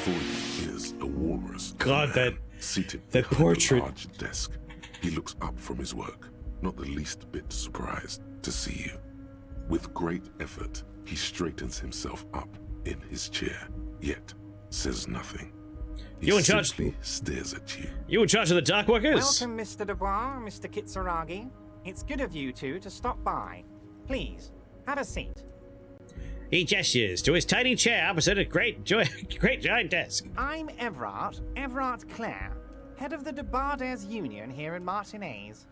Before you is a walrus. God, seated that behind portrait. a large desk. He looks up from his work, not the least bit surprised to see you. With great effort, he straightens himself up in his chair, yet says nothing. He You in charge? simply stares at you. You in charge of the dock workers? Welcome, Mr. Dubois, Mr. Kitsuragi. It's good of you two to stop by. Please, have a seat. He gestures to his tiny chair opposite a great giant desk. I'm Everard Clare, head of the Debarders Union here in Martinez.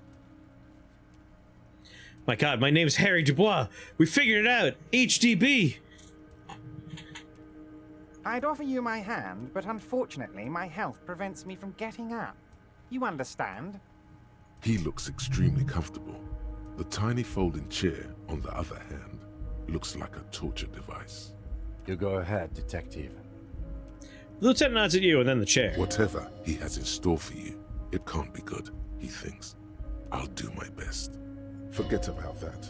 My God, my name's Harry Dubois. We figured it out. HDB. I'd offer you my hand, but unfortunately my health prevents me from getting up. You understand? He looks extremely comfortable. The tiny folding chair, on the other hand, looks like a torture device. You go ahead, detective. The lieutenant nods at you and then the chair. Whatever he has in store for you, it can't be good, he thinks. I'll do my best. Forget about that.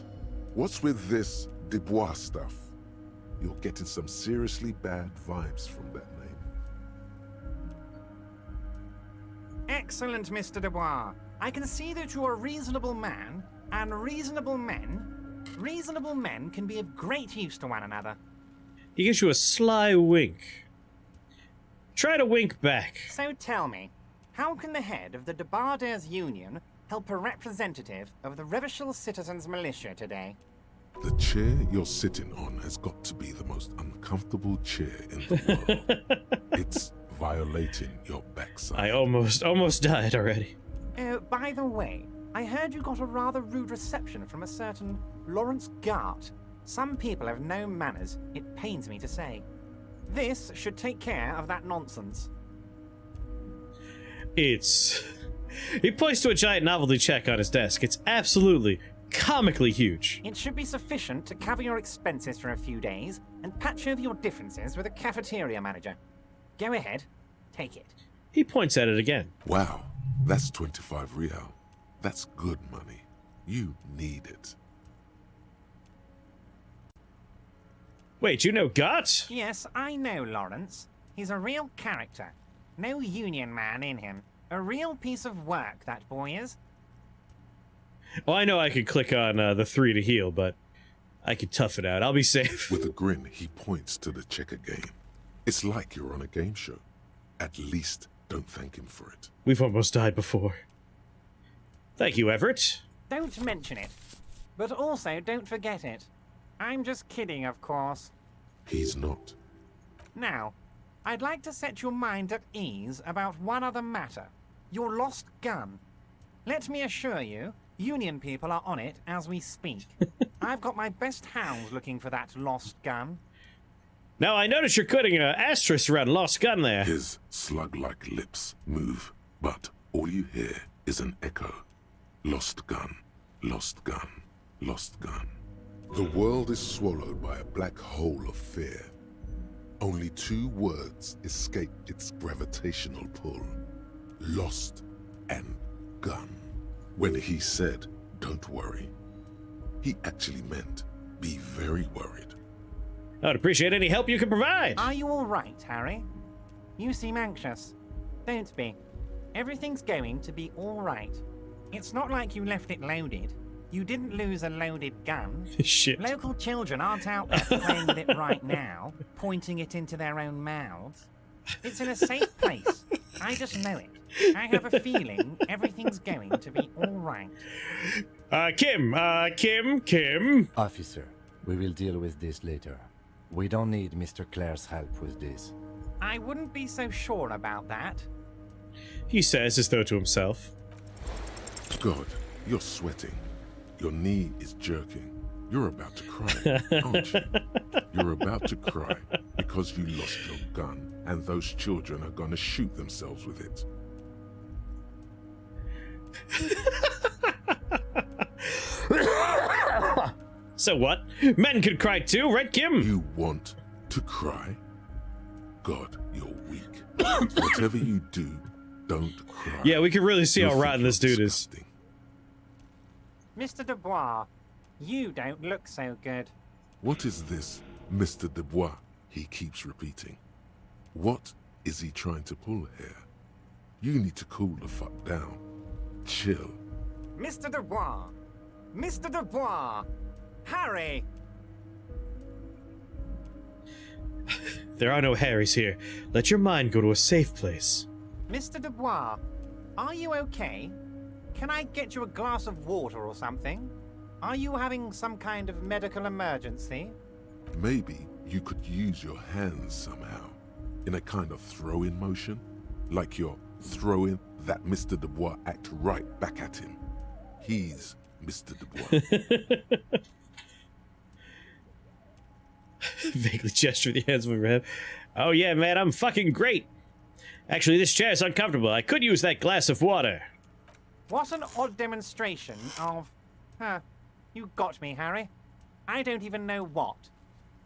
What's with this Dubois stuff? You're getting some seriously bad vibes from that name. Excellent, Mr. Dubois. I can see that you're a reasonable man, and reasonable men can be of great use to one another. He gives you a sly wink. Try to wink back. So tell me, how can the head of the Debarders Union help a representative of the Revachol Citizens Militia today? The chair you're sitting on has got to be the most uncomfortable chair in the world. It's violating your backside. I almost died already. By the way, I heard you got a rather rude reception from a certain Lawrence Gart. Some people have no manners, it pains me to say. This should take care of that nonsense. He points to a giant novelty check on his desk. It's absolutely, comically huge. It should be sufficient to cover your expenses for a few days and patch over your differences with a cafeteria manager. Go ahead, take it. He points at it again. Wow, that's 25 real. That's good money. You need it. Wait, you know Gott? Yes, I know Lawrence. He's a real character. No union man in him. A real piece of work, that boy is. Well, I know I could click on the 3 to heal, but I could tough it out. I'll be safe. With a grin, he points to the checker game. It's like you're on a game show. At least don't thank him for it. We've almost died before. Thank you, Everett. Don't mention it. But also don't forget it. I'm just kidding, of course. He's not. Now, I'd like to set your mind at ease about one other matter. Your lost gun. Let me assure you, Union people are on it as we speak. I've got my best hounds looking for that lost gun. Now, I notice you're putting an asterisk around lost gun there. His slug-like lips move, but all you hear is an echo. Lost gun, lost gun, lost gun. The world is swallowed by a black hole of fear. Only 2 words escape its gravitational pull. Lost and gun. When he said, don't worry, he actually meant, be very worried. I'd appreciate any help you can provide. Are you all right, Harry? You seem anxious. Don't be. Everything's going to be all right. It's not like you left it loaded. You didn't lose a loaded gun. Shit. Local children aren't out there playing with it right now, pointing it into their own mouths. It's in a safe place. I just know it. I have a feeling everything's going to be all right. Kim. Officer, we will deal with this later. We don't need Mr. Clare's help with this. I wouldn't be so sure about that. He says as though to himself. God, you're sweating. Your knee is jerking. You're about to cry, aren't you? You're about to cry because you lost your gun and those children are gonna shoot themselves with it. So what? Men could cry too, right, Kim? You want to cry? God, you're weak. Whatever you do, don't cry. Yeah, we can really see You'll how think rotten this you're dude is. disgusting. Mr. Dubois, you don't look so good. What is this, Mr. Dubois? He keeps repeating. What Is he trying to pull hair? You need to cool the fuck down. Chill. Mr. Dubois! Mr. Dubois! Harry! There are no Harrys here. Let your mind go to a safe place. Mr. Dubois, are you okay? Can I get you a glass of water or something? Are you having some kind of medical emergency? Maybe you could use your hands somehow, in a kind of throw-in motion, like you're throwing that Mr. Dubois act right back at him. He's Mr. Dubois. Vaguely gesture with your hands over your head. Oh yeah, man, I'm fucking great. Actually, this chair's uncomfortable. I could use that glass of water. What an odd demonstration of... you got me, Harry. I don't even know what.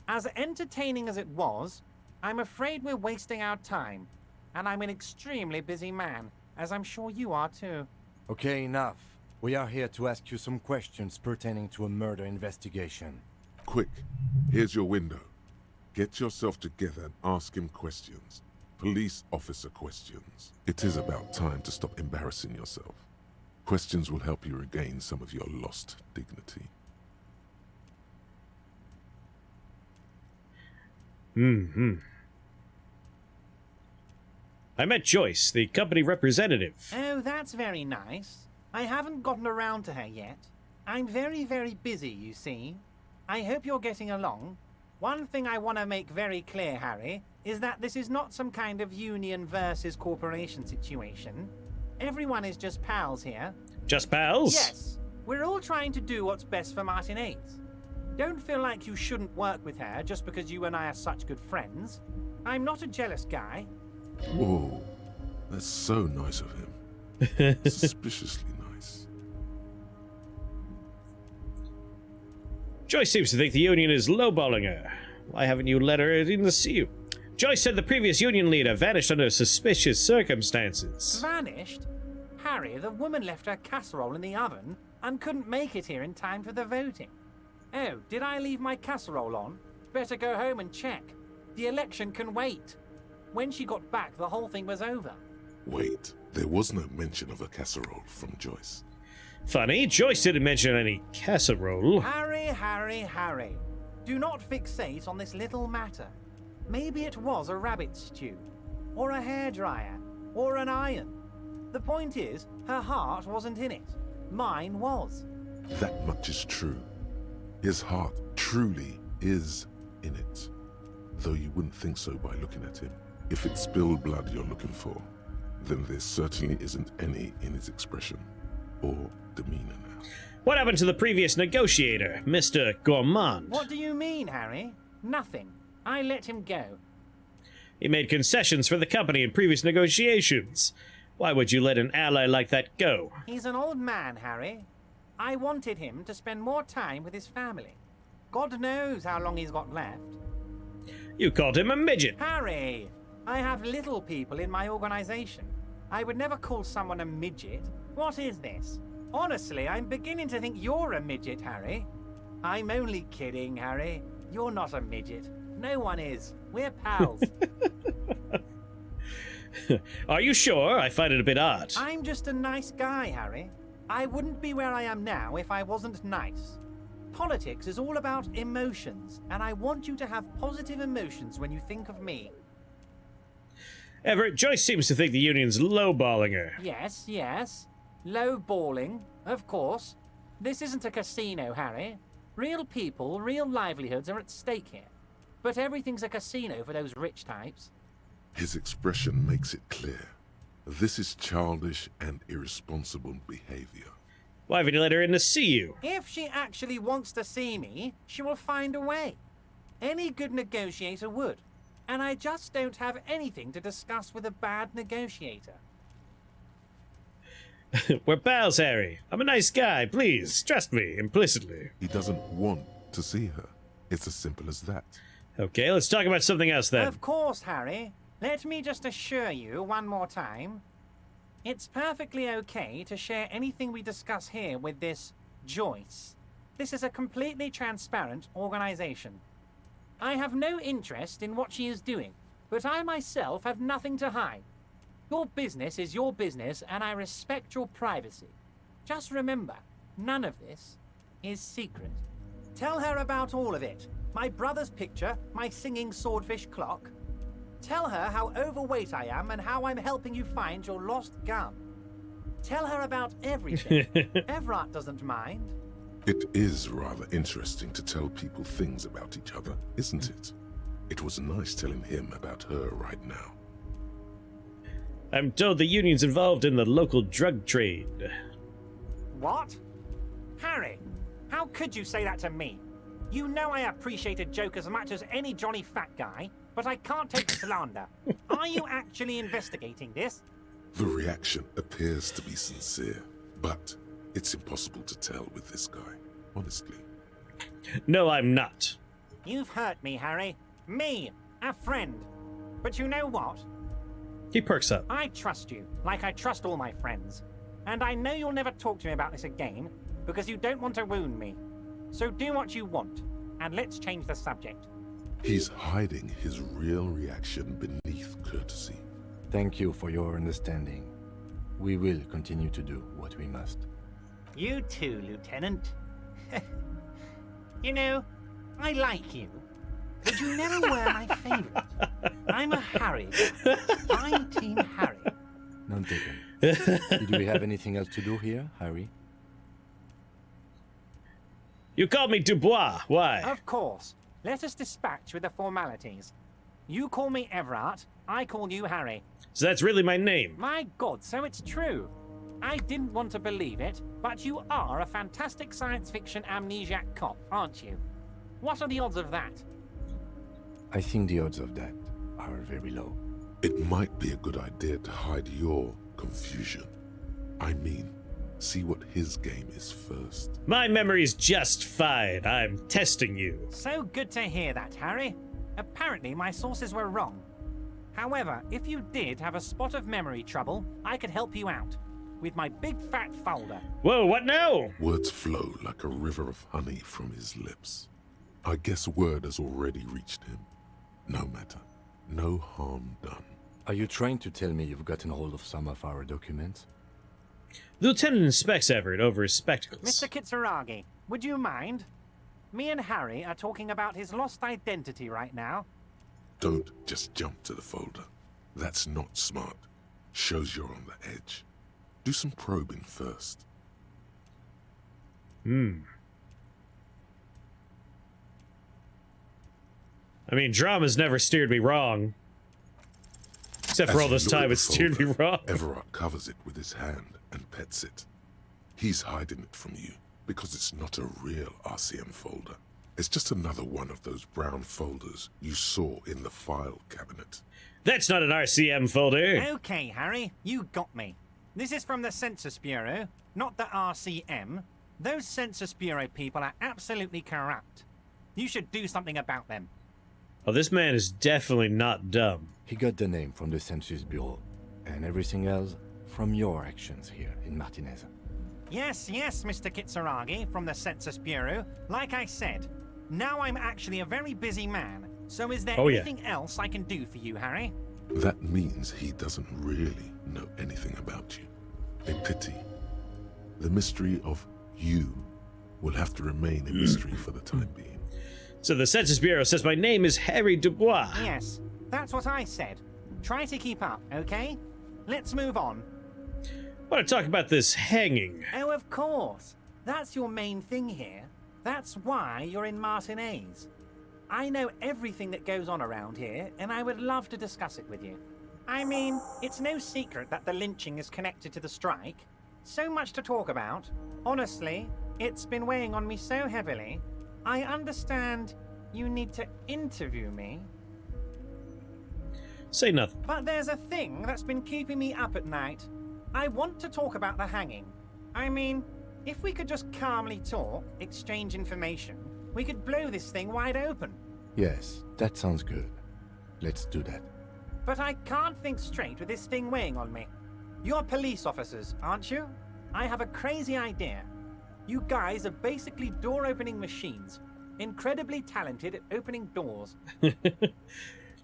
As entertaining as it was, I'm afraid we're wasting our time. And I'm an extremely busy man, as I'm sure you are too. Okay, enough. We are here to ask you some questions pertaining to a murder investigation. Quick, here's your window. Get yourself together and ask him questions. Police officer questions. It is about time to stop embarrassing yourself. Questions will help you regain some of your lost dignity. I met Joyce, the company representative. Oh, that's very nice. I haven't gotten around to her yet. I'm very, very busy, you see. I hope you're getting along. One thing I want to make very clear, Harry, is that this is not some kind of union versus corporation situation. Everyone is just pals here. Just pals? Yes. We're all trying to do what's best for Martin 8. Don't feel like you shouldn't work with her just because you and I are such good friends. I'm not a jealous guy. Whoa, that's so nice of him. Suspiciously nice. Joyce seems to think the union is lowballing her. Why haven't you let her in to see you? Joyce said the previous union leader vanished under suspicious circumstances. Vanished? Harry, the woman left her casserole in the oven and couldn't make it here in time for the voting. Oh, did I leave my casserole on? Better go home and check. The election can wait. When she got back, the whole thing was over. Wait, there was no mention of a casserole from Joyce. Funny, Joyce didn't mention any casserole. Harry, Harry, Harry. Do not fixate on this little matter. Maybe it was a rabbit stew, or a hairdryer, or an iron. The point is, her heart wasn't in it. Mine was. That much is true. His heart truly is in it. Though you wouldn't think so by looking at him. If it's spilled blood you're looking for, then there certainly isn't any in his expression or demeanor now. What happened to the previous negotiator, Mr. Gourmand? What do you mean, Harry? Nothing. I let him go. He made concessions for the company in previous negotiations. Why would you let an ally like that go? He's an old man, Harry. I wanted him to spend more time with his family. God knows how long he's got left. You called him a midget. Harry, I have little people in my organization. I would never call someone a midget. What is this? Honestly, I'm beginning to think you're a midget, Harry. I'm only kidding, Harry. You're not a midget. No one is. We're pals. Are you sure? I find it a bit odd. I'm just a nice guy, Harry. I wouldn't be where I am now if I wasn't nice. Politics is all about emotions, and I want you to have positive emotions when you think of me. Everett, Joyce seems to think the union's lowballing her. Yes, yes. Low balling, of course. This isn't a casino, Harry. Real people, real livelihoods are at stake here. But everything's a casino for those rich types. His expression makes it clear. This is childish and irresponsible behavior. Why haven't you let her in to see you? If she actually wants to see me, she will find a way. Any good negotiator would. And I just don't have anything to discuss with a bad negotiator. We're pals, Harry. I'm a nice guy. Please, trust me, implicitly. He doesn't want to see her. It's as simple as that. Okay, let's talk about something else then. Of course, Harry. Let me just assure you one more time. It's perfectly okay to share anything we discuss here with this Joyce. This is a completely transparent organization. I have no interest in what she is doing. but I myself have nothing to hide. Your business is your business, and I respect your privacy. Just remember, none of this is secret. Tell her about all of it. My brother's picture, my singing swordfish clock. Tell her how overweight I am and how I'm helping you find your lost gun. Tell her about everything. Everard doesn't mind. It is rather interesting to tell people things about each other, isn't it? It was nice telling him about her right now. I'm told the union's involved in the local drug trade. What? Harry, how could you say that to me? You know I appreciate a joke as much as any Johnny Fat guy, but I can't take slander. Are you actually investigating this? The reaction appears to be sincere, but it's impossible to tell with this guy, honestly. No, I'm not. You've hurt me, Harry. Me, a friend. But you know what? He perks up. I trust you, like I trust all my friends. And I know you'll never talk to me about this again, because you don't want to wound me. So do what you want, and let's change the subject. He's hiding his real reaction beneath courtesy. Thank you for your understanding. We will continue to do what we must. You too, Lieutenant. You know, I like you, but you never were my favorite. I'm a Harry. I'm Team Harry. None taken. Did we have anything else to do here, Harry? You called me Dubois. Why? Of course. Let us dispatch with the formalities. You call me Everard, I call you Harry. So that's really my name. My God, so it's true. I didn't want to believe it, but you are a fantastic science fiction amnesiac cop, aren't you? What are the odds of that? I think the odds of that are very low. It might be a good idea to hide your confusion. I mean, see what his game is first. My memory's just fine. I'm testing you. So good to hear that, Harry. Apparently my sources were wrong. However, if you did have a spot of memory trouble, I could help you out. With my big fat folder. Whoa, what now? Words flow like a river of honey from his lips. I guess word has already reached him. No matter. No harm done. Are you trying to tell me you've gotten hold of some of our documents? The lieutenant inspects Everett over his spectacles. Mr. Kitsuragi, would you mind? Me and Harry are talking about his lost identity right now. Don't just jump to the folder. That's not smart. Shows you're on the edge. Do some probing first. I mean, drama's never steered me wrong. Except for all this time it's steered me wrong. Everard covers it with his hand and pets it. He's hiding it from you because it's not a real RCM folder. It's just another one of those brown folders you saw in the file cabinet. That's not an RCM folder. Okay, Harry, you got me. This is from the Census Bureau, not the RCM. Those Census Bureau people are absolutely corrupt. You should do something about them. Oh, this man is definitely not dumb. He got the name from the Census Bureau, and everything else from your actions here in Martinez. Yes, Mr. Kitsuragi from the Census Bureau. Like I said, now I'm actually a very busy man. So is there anything else I can do for you, Harry? That means he doesn't really know anything about you. A pity. The mystery of you will have to remain a mystery for the time being. So the Census Bureau says my name is Harry Dubois. Yes, that's what I said. Try to keep up, okay? Let's move on. I want to talk about this hanging. Oh, of course. That's your main thing here. That's why you're in Martinez. I know everything that goes on around here, and I would love to discuss it with you. I mean, it's no secret that the lynching is connected to the strike. So much to talk about. Honestly, it's been weighing on me so heavily. I understand you need to interview me. Say nothing. But there's a thing that's been keeping me up at night. I want to talk about the hanging. I mean, if we could just calmly talk, exchange information, we could blow this thing wide open. Yes, that sounds good. Let's do that. But I can't think straight with this thing weighing on me. You're police officers, aren't you? I have a crazy idea. You guys are basically door-opening machines. Incredibly talented at opening doors.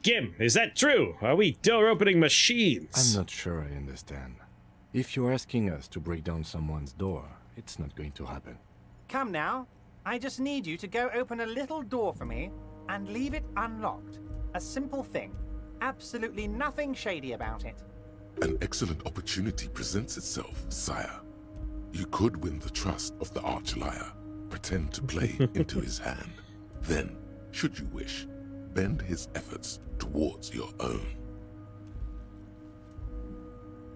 Gim, is that true? Are we door-opening I'm machines? not sure I understand. If you're asking us to break down someone's door, it's not going to happen. Come now. I just need you to go open a little door for me and leave it unlocked. A simple thing. Absolutely nothing shady about it. An excellent opportunity presents itself, sire. You could win the trust of the arch-liar, pretend to play into his hand. Then, should you wish, bend his efforts towards your own.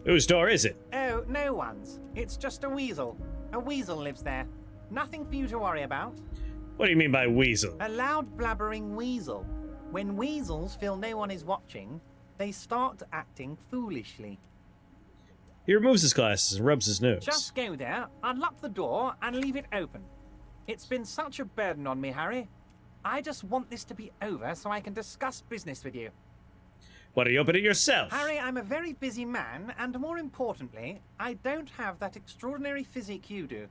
Whose door is it? Oh, no one's. It's just a weasel. A weasel lives there. Nothing for you to worry about. What do you mean by weasel? A loud blabbering weasel. When weasels feel no one is watching, they start acting foolishly. He removes his glasses and rubs his nose. Just go there, unlock the door, and leave it open. It's been such a burden on me, Harry. I just want this to be over so I can discuss business with you. Why don't you open it yourself? Harry, I'm a very busy man, and more importantly, I don't have that extraordinary physique you do.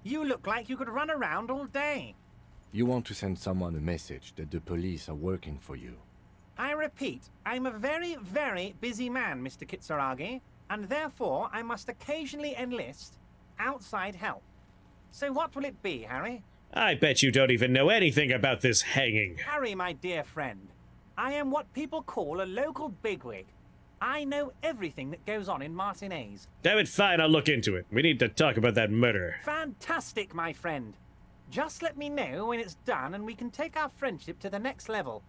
You look like you could run around all day. You want to send someone a message that the police are working for you. I repeat, I'm a very, very busy man, Mr. Kitsuragi, and therefore I must occasionally enlist outside help. So what will it be, Harry? I bet you don't even know anything about this hanging. Harry, my dear friend, I am what people call a local bigwig. I know everything that goes on in Martinez. Damn it, fine, I'll look into it. We need to talk about that murder. Fantastic, my friend. Just let me know when it's done and we can take our friendship to the next level.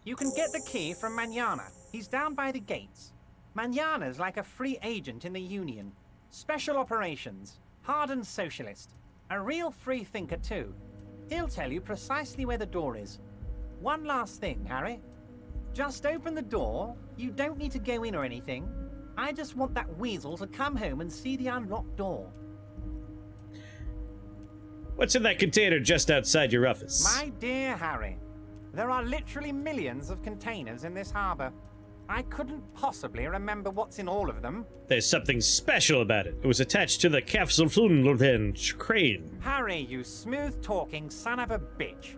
You can get the key from Manana. He's down by the gates. Manana's like a free agent in the Union. Special operations. Hardened socialist. A real free thinker, too. He'll tell you precisely where the door is. One last thing, Harry. Just open the door. You don't need to go in or anything. I just want that weasel to come home and see the unlocked door. What's in that container just outside your office? My dear Harry, there are literally millions of containers in this harbor. I couldn't possibly remember what's in all of them. There's something special about it. It was attached to the Capsulflunluthen crane. Harry, you smooth-talking son of a bitch.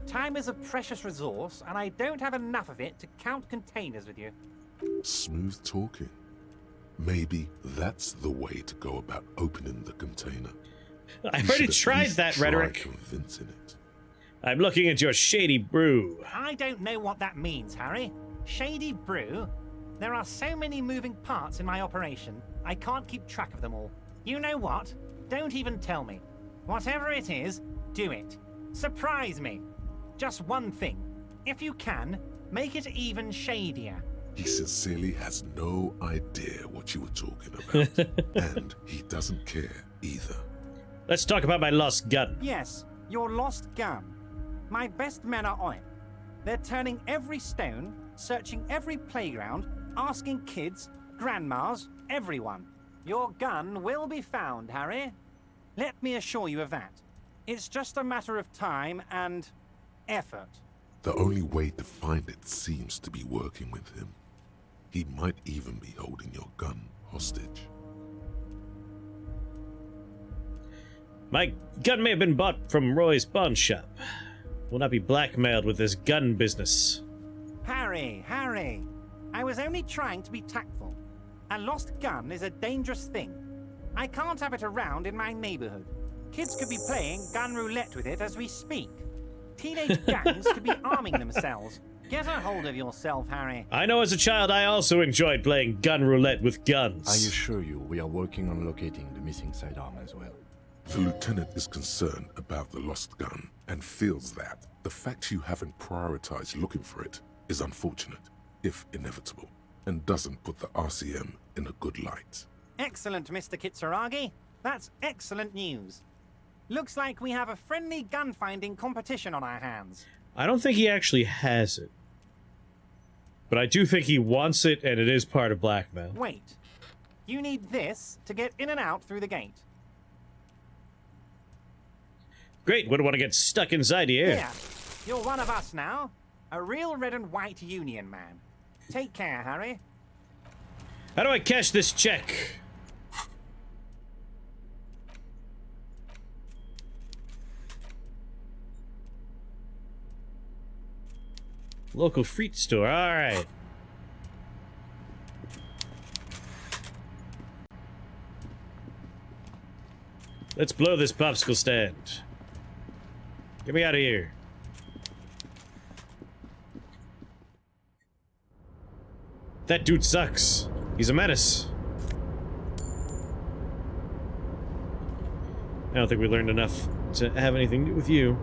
Time is a precious resource, and I don't have enough of it to count containers with you. Smooth talking. Maybe that's the way to go about opening the container. I You already should at tried least that try rhetoric. convincing it. I'm looking at your shady brew. I don't know what that means, Harry. Shady brew? There are so many moving parts in my operation, I can't keep track of them all. You know what? Don't even tell me. Whatever it is, do it. Surprise me. Just one thing. If you can, make it even shadier. He sincerely has no idea what you were talking about. And he doesn't care either. Let's talk about my lost gun. Yes, your lost gun. My best men are on it. They're turning every stone, searching every playground, asking kids, grandmas, everyone. Your gun will be found, Harry. Let me assure you of that. It's just a matter of time and effort. The only way to find it seems to be working with him. He might even be holding your gun hostage. My gun may have been bought from Roy's pawn shop. Will not be blackmailed with this gun business. Harry, I was only trying to be tactful. A lost gun is a dangerous thing. I can't have it around in my neighborhood. Kids could be playing gun roulette with it as we speak. Teenage gangs could be arming themselves. Get a hold of yourself, Harry. I know as a child I also enjoyed playing gun roulette with guns. I assure you, we are working on locating the missing sidearm as well. The lieutenant is concerned about the lost gun and feels that the fact you haven't prioritized looking for it is unfortunate, if inevitable, and doesn't put the RCM in a good light. Excellent, Mr. Kitsuragi. That's excellent news. Looks like we have a friendly gun-finding competition on our hands. I don't think he actually has it. But I do think he wants it, and it is part of blackmail. Wait. You need this to get in and out through the gate. Great, wouldn't want to get stuck inside here. Here, you're one of us now. A real red and white Union man. Take care, Harry. How do I cash this check? Local fruit store, alright. Let's blow this popsicle stand. Get me out of here. That dude sucks. He's a menace. I don't think we learned enough to have anything to do with you.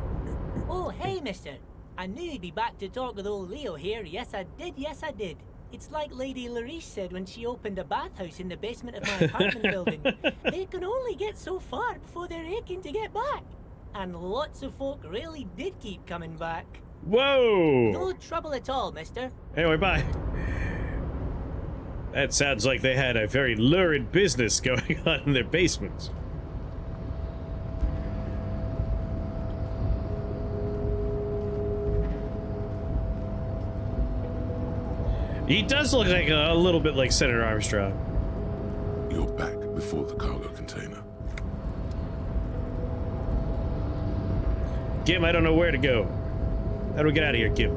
Oh, hey, mister. I knew you'd be back to talk with old Leo here. Yes, I did. Yes, I did. It's like Lady Larice said when she opened a bathhouse in the basement of my apartment building. They can only get so far before they're aching to get back. And lots of folk really did keep coming back. Whoa! No trouble at all, mister. Anyway, bye. That sounds like they had a very lurid business going on in their basement. He does look like a little bit like Senator Armstrong. You're back before the cargo container. Kim, I don't know where to go. How do we get out of here, Kim?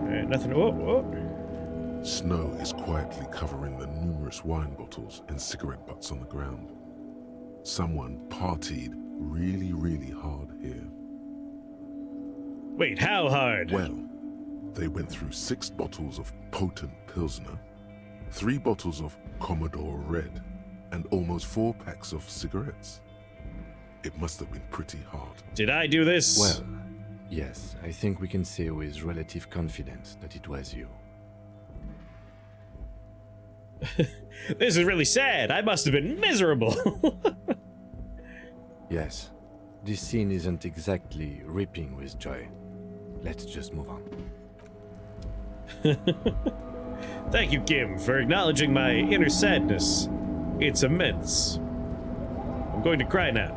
Alright, nothing. Oh. Snow is quietly covering the numerous wine bottles and cigarette butts on the ground. Someone partied really, really hard here. Wait, how hard? Well, they went through 6 bottles of potent Pilsner, 3 bottles of Commodore Red, and almost 4 packs of cigarettes. It must have been pretty hard. Did I do this? Well, yes, I think we can say with relative confidence that it was you. This is really sad. I must have been miserable. Yes, this scene isn't exactly ripping with joy. Let's just move on. Thank you, Kim, for acknowledging my inner sadness. It's immense. I'm going to cry now.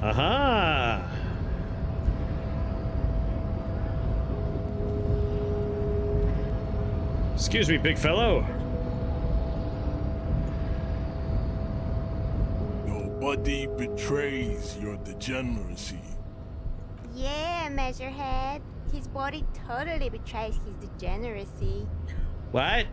Aha! Excuse me, big fellow. Nobody betrays your degeneracy. Yeah, Measurehead. His body totally betrays his degeneracy. What?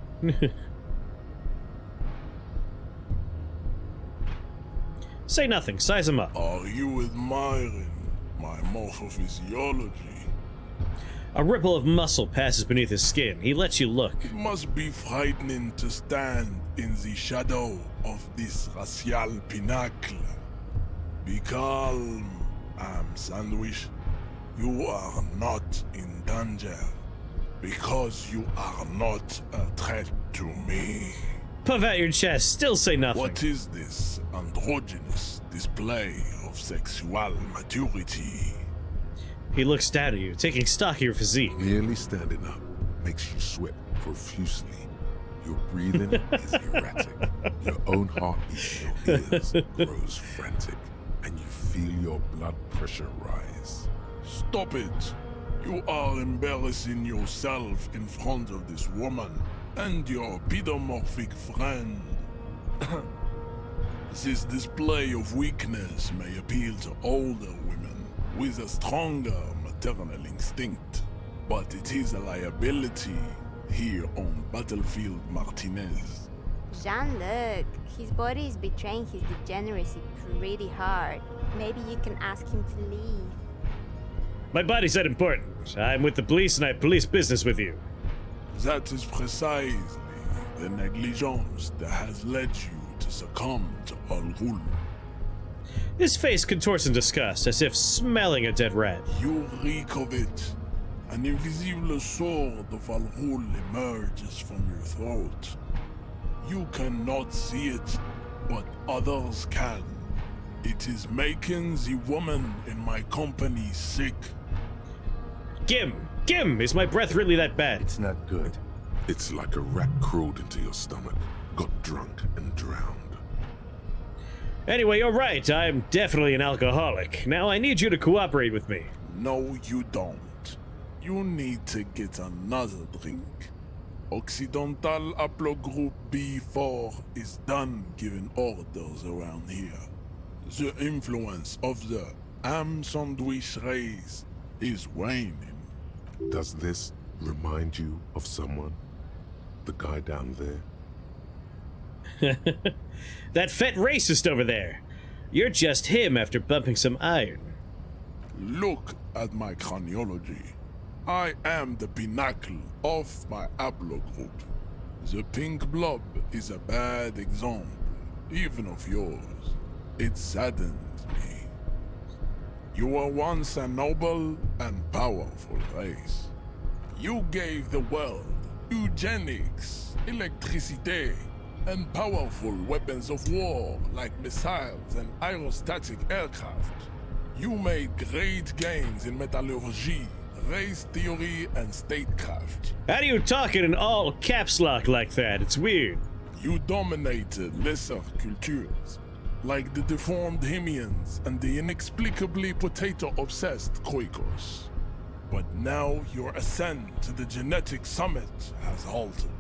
Say nothing, size him up. Are you admiring my morphophysiology? A ripple of muscle passes beneath his skin. He lets you look. It must be frightening to stand in the shadow of this racial pinnacle. Be calm, Sandwich. You are not in danger, because you are not a threat to me. Puff out your chest, still say nothing. What is this androgynous display of sexual maturity? He looks down at you, taking stock of your physique. Merely standing up makes you sweat profusely. Your breathing is erratic. Your own heartbeat in your ears grows frantic, and you feel your blood pressure rise. Stop it! You are embarrassing yourself in front of this woman and your pedomorphic friend. This display of weakness may appeal to older women with a stronger maternal instinct, but it is a liability here on Battlefield Martinez. Jean-Luc, his body is betraying his degeneracy pretty hard. Maybe you can ask him to leave. My body's that important. I'm with the police and I have police business with you. That is precisely the negligence that has led you to succumb to Al Ghul. His face contorts in disgust, as if smelling a dead rat. You reek of it. An invisible sword of Al Ghul emerges from your throat. You cannot see it, but others can. It is making the woman in my company sick. Gim, is my breath really that bad? It's not good. It's like a rat crawled into your stomach, got drunk and drowned. Anyway, you're right. I'm definitely an alcoholic. Now I need you to cooperate with me. No, you don't. You need to get another drink. Occidental Haplogroup B4 is done giving orders around here. The influence of the ham sandwich race is waning. Does this remind you of someone? The guy down there? That fat racist over there. You're just him after bumping some iron. Look at my craniology. I am the pinnacle of my haplogroup. The pink blob is a bad example, even of yours. It saddens me. You were once a noble and powerful race. You gave the world eugenics, electricity, and powerful weapons of war like missiles and aerostatic aircraft. You made great gains in metallurgy, race theory, and statecraft. How do you talk in an all caps lock like that? It's weird. You dominated lesser cultures, like the deformed Hemians and the inexplicably potato-obsessed Quakers. But now your ascent to the genetic summit has halted.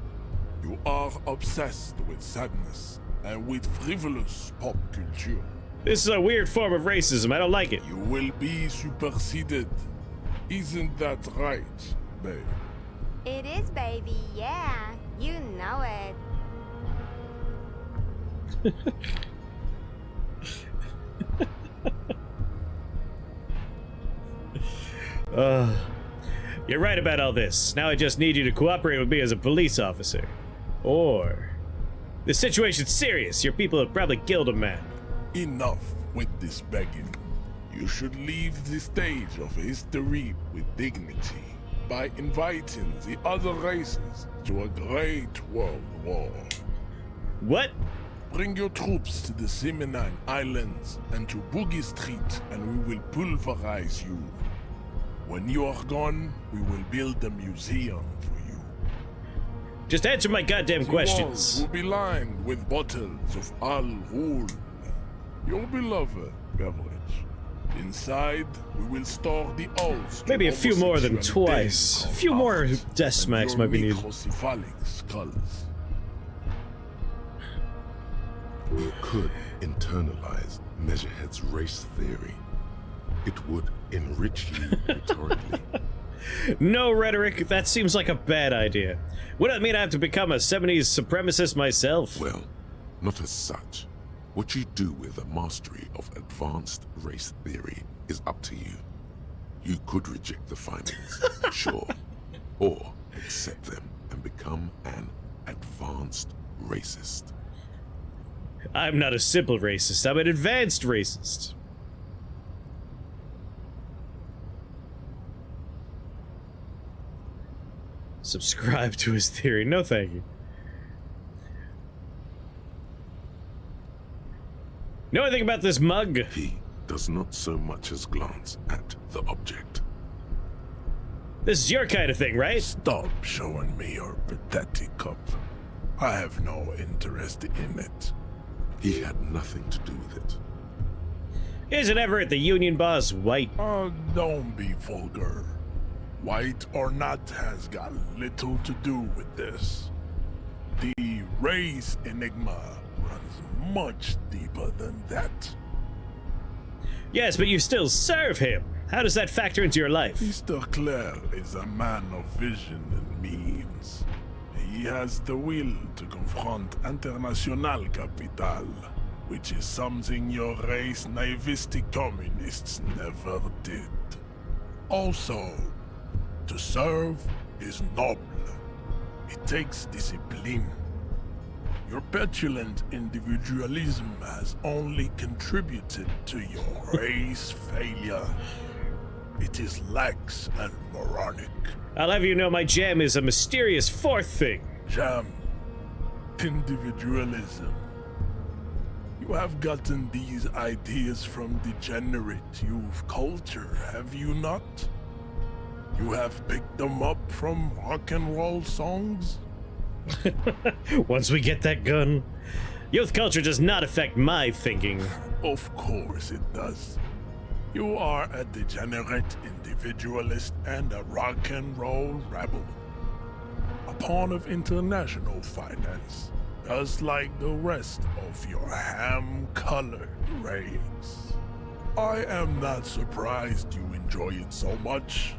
You are obsessed with sadness and with frivolous pop culture. This is a weird form of racism. I don't like it. You will be superseded. Isn't that right, babe? It is, baby, yeah. You know it. You're right about all this. Now I just need you to cooperate with me as a police officer. Or... the situation's serious. Your people have probably killed a man. Enough with this begging. You should leave the stage of history with dignity by inviting the other races to a great world war. What? Bring your troops to the Seminine Islands and to Boogie Street, and we will pulverize you. When you are gone, we will build a museum for you. Just answer my goddamn The questions. walls will be lined with bottles of Al Ghul, your beloved beverage. Inside, we will store the oaths. to Maybe a few more than homosexuality twice. A of few more hearts death smacks and might be your needed. microcephalic skulls. We could internalize Measurehead's race theory. It would enrich you rhetorically. No rhetoric. That seems like a bad idea. Would that mean I have to become a 70s supremacist myself? Well, not as such. What you do with a mastery of advanced race theory is up to you. You could reject the findings, sure, or accept them and become an advanced racist. I'm not a simple racist. I'm an advanced racist. Subscribe to his theory. No, thank you. Know anything about this mug? He does not so much as glance at the object. This is your kind of thing, right? Stop showing me your pathetic cup. I have no interest in it. He had nothing to do with it. Isn't Everett the union boss white? Don't be vulgar. White or not has got little to do with this. The race enigma runs much deeper than that. Yes, but you still serve him. How does that factor into your life? Mr. Clare is a man of vision and means. He has the will to confront International Capital, which is something your race naivistic communists never did. Also, to serve is noble. It takes discipline. Your petulant individualism has only contributed to your race failure. It is lax and moronic. I'll have you know my jam is a mysterious fourth thing. Jam. Individualism. You have gotten these ideas from degenerate youth culture, have you not? You have picked them up from rock and roll songs? Once we get that gun. Youth culture does not affect my thinking. Of course it does. You are a degenerate individualist and a rock and roll rebel. A pawn of international finance, just like the rest of your ham-colored race. I am not surprised you enjoy it so much.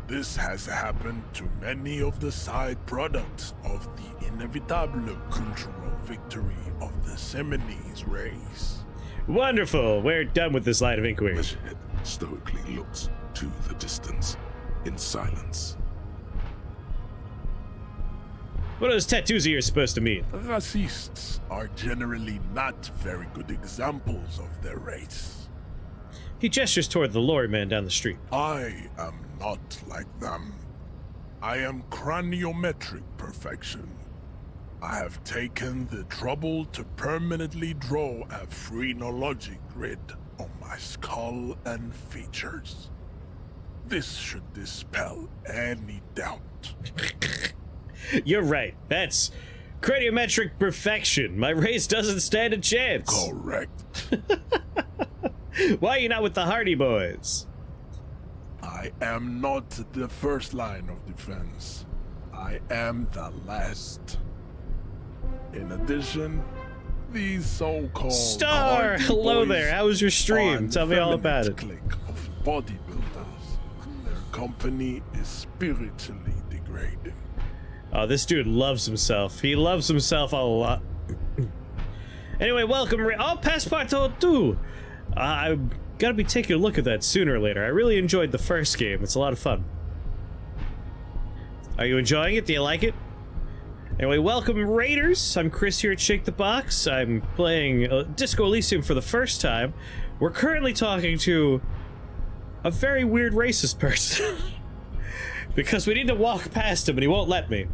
This has happened to many of the side products of the inevitable cultural victory of the Seminoles race. Wonderful. We're done with this line of inquiry. Measurehead stoically looks to the distance in silence. What are those tattoos of yours supposed to mean? Racists are generally not very good examples of their race. He gestures toward the lorry man down the street. I am not like them. I am craniometric perfection. I have taken the trouble to permanently draw a phrenologic grid on my skull and features. This should dispel any doubt. You're right. That's craniometric perfection. My race doesn't stand a chance. Correct. Why are you not with the Hardy Boys? I am not the first line of defense. I am the last. In addition, these so-called Star! Hardy Hello Boys there. How was your stream? are Tell me all about effeminate it. clique of bodybuilders. Their company is spiritually degrading. Oh, this dude loves himself. He loves himself a lot. Anyway, welcome. Oh, Passepartout too. I'm gonna be taking a look at that sooner or later. I really enjoyed the first game. It's a lot of fun. Are you enjoying it? Do you like it? Anyway, welcome Raiders. I'm Chris here at Shake the Box. I'm playing Disco Elysium for the first time. We're currently talking to a very weird racist person. Because we need to walk past him and he won't let me.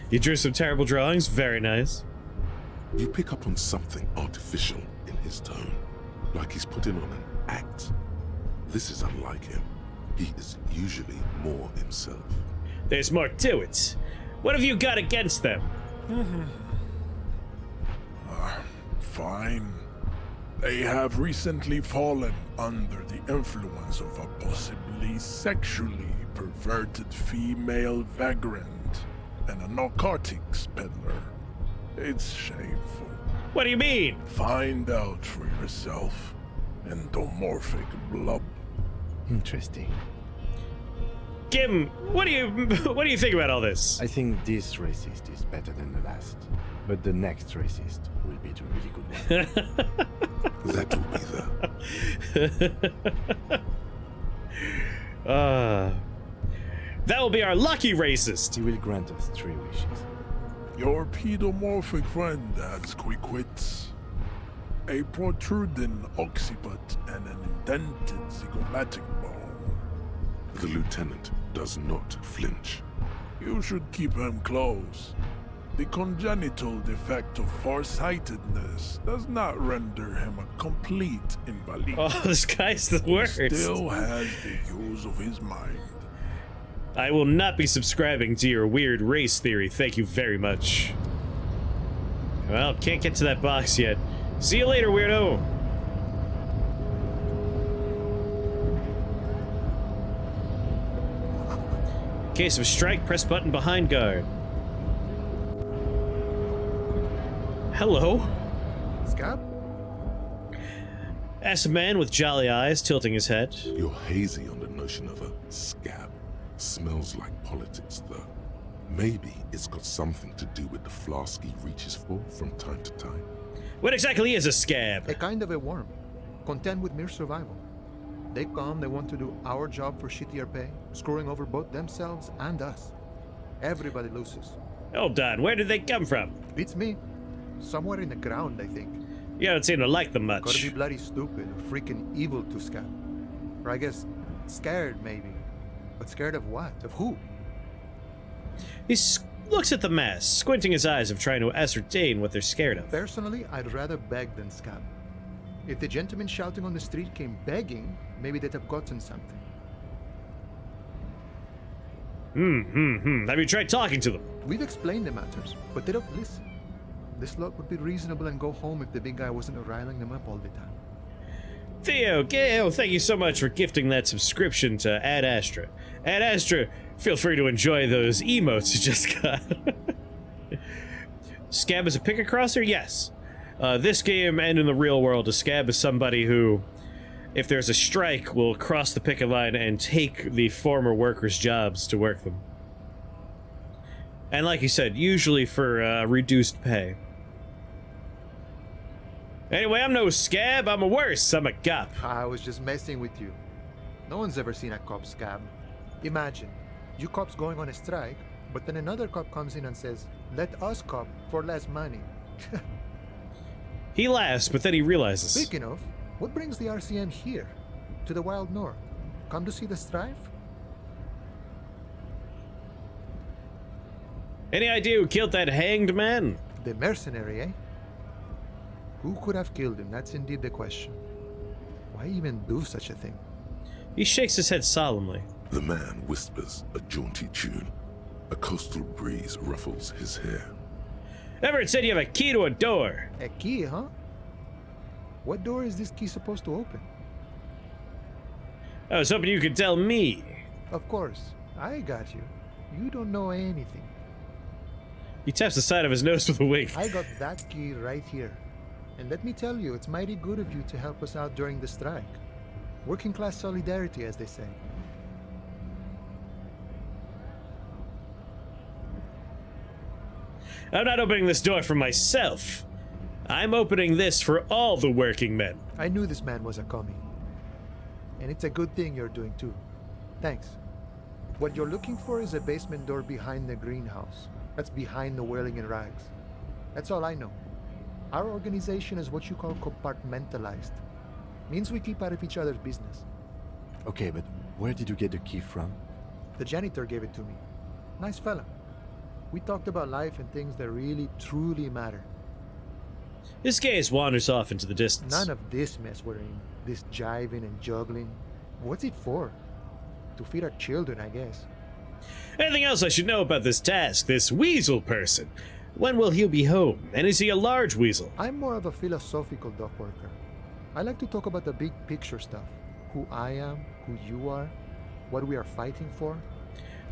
He drew some terrible drawings. Very nice. You pick up on something artificial in his tone, like he's putting on an act. This is unlike him. He is usually more himself. There's more to it. What have you got against them? Fine. They have recently fallen under the influence of a possibly sexually perverted female vagrant and a narcotics peddler. It's shameful. What do you mean? Find out for yourself. Endomorphic blob. Interesting. Kim, what do you think about all this? I think this racist is better than the last. But the next racist will be the really good one. That will be that will be our lucky racist. He will grant us 3 wishes. Your pedomorphic friend has quick wits, a protruding occiput, and an indented zygomatic bone. The lieutenant does not flinch. You should keep him close. The congenital defect of farsightedness does not render him a complete invalid. Oh, this guy's the worst. He still has the use of his mind. I will not be subscribing to your weird race theory, thank you very much. Well, can't get to that box yet. See you later, weirdo! In case of a strike, press button behind guard. Hello? Scab? Asked a man with jolly eyes, tilting his head. You're hazy on the notion of a scab. Smells like politics, though. Maybe it's got something to do with the flask he reaches for from time to time. What exactly is a scab? A kind of a worm, content with mere survival. They come, they want to do our job for shittier pay, screwing over both themselves and us. Everybody loses. Hold on, where did they come from? Beats me. Somewhere in the ground, I think. You don't seem to like them Gotta much. be bloody stupid or freaking evil to Scab. Or I guess, scared maybe. But scared of what? Of who? He looks at the mass, squinting his eyes of trying to ascertain what they're scared of. Personally, I'd rather beg than Scab. If the gentleman shouting on the street came begging, maybe they'd have gotten something. Have you tried talking to them? We've explained the matters, but they don't listen. This lot would be reasonable and go home if the big guy wasn't riling them up all the time. Theo, Gail, thank you so much for gifting that subscription to Ad Astra. Ad Astra, feel free to enjoy those emotes you just got. Scab is a picket crosser? Yes. This game and in the real world, a scab is somebody who, if there's a strike, will cross the picket line and take the former workers' jobs to work them. And like you said, usually for reduced pay. Anyway, I'm no scab, I'm a worse, I'm a cop. I was just messing with you. No one's ever seen a cop scab. Imagine, you cops going on a strike, but then another cop comes in and says, let us cop for less money. He laughs, but then he realizes. Speaking of, what brings the RCM here? To the Wild North? Come to see the strife? Any idea who killed that hanged man? The mercenary, eh? Who could have killed him? That's indeed the question. Why even do such a thing? He shakes his head solemnly. The man whispers a jaunty tune. A coastal breeze ruffles his hair. Everett said you have a key to a door. A key, huh? What door is this key supposed to open? I was hoping you could tell me. Of course. I got you. You don't know anything. He taps the side of his nose with a wink. I got that key right here. And let me tell you, it's mighty good of you to help us out during the strike. Working class solidarity, as they say. I'm not opening this door for myself. I'm opening this for all the working men. I knew this man was a commie. And it's a good thing you're doing too. Thanks. What you're looking for is a basement door behind the greenhouse. That's behind the whirling in rags. That's all I know. Our organization is what you call compartmentalized. Means we keep out of each other's business. Okay, but where did you get the key from? The janitor gave it to me. Nice fella. We talked about life and things that really, truly matter. This gaze wanders off into the distance. None of this mess we're in. This jiving and juggling. What's it for? To feed our children, I guess. Anything else I should know about this task, this weasel person? When will he be home? And is he a large weasel? I'm more of a philosophical dock worker. I like to talk about the big picture stuff. Who I am, who you are, what we are fighting for.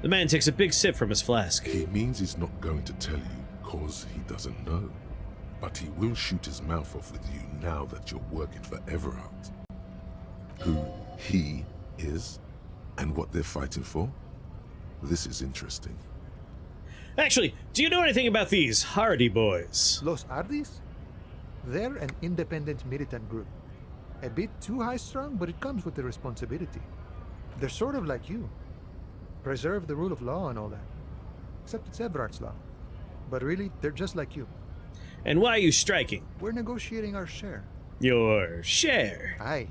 The man takes a big sip from his flask. He means he's not going to tell you cause he doesn't know. But he will shoot his mouth off with you now that you're working for Everard. Who he is and what they're fighting for? This is interesting. Actually, do you know anything about these Hardy boys? Los Ardis? They're an independent militant group. A bit too high-strung, but it comes with the responsibility. They're sort of like you. Preserve the rule of law and all that. Except it's Everard's law. But really, they're just like you. And why are you striking? We're negotiating our share. Your share. Aye.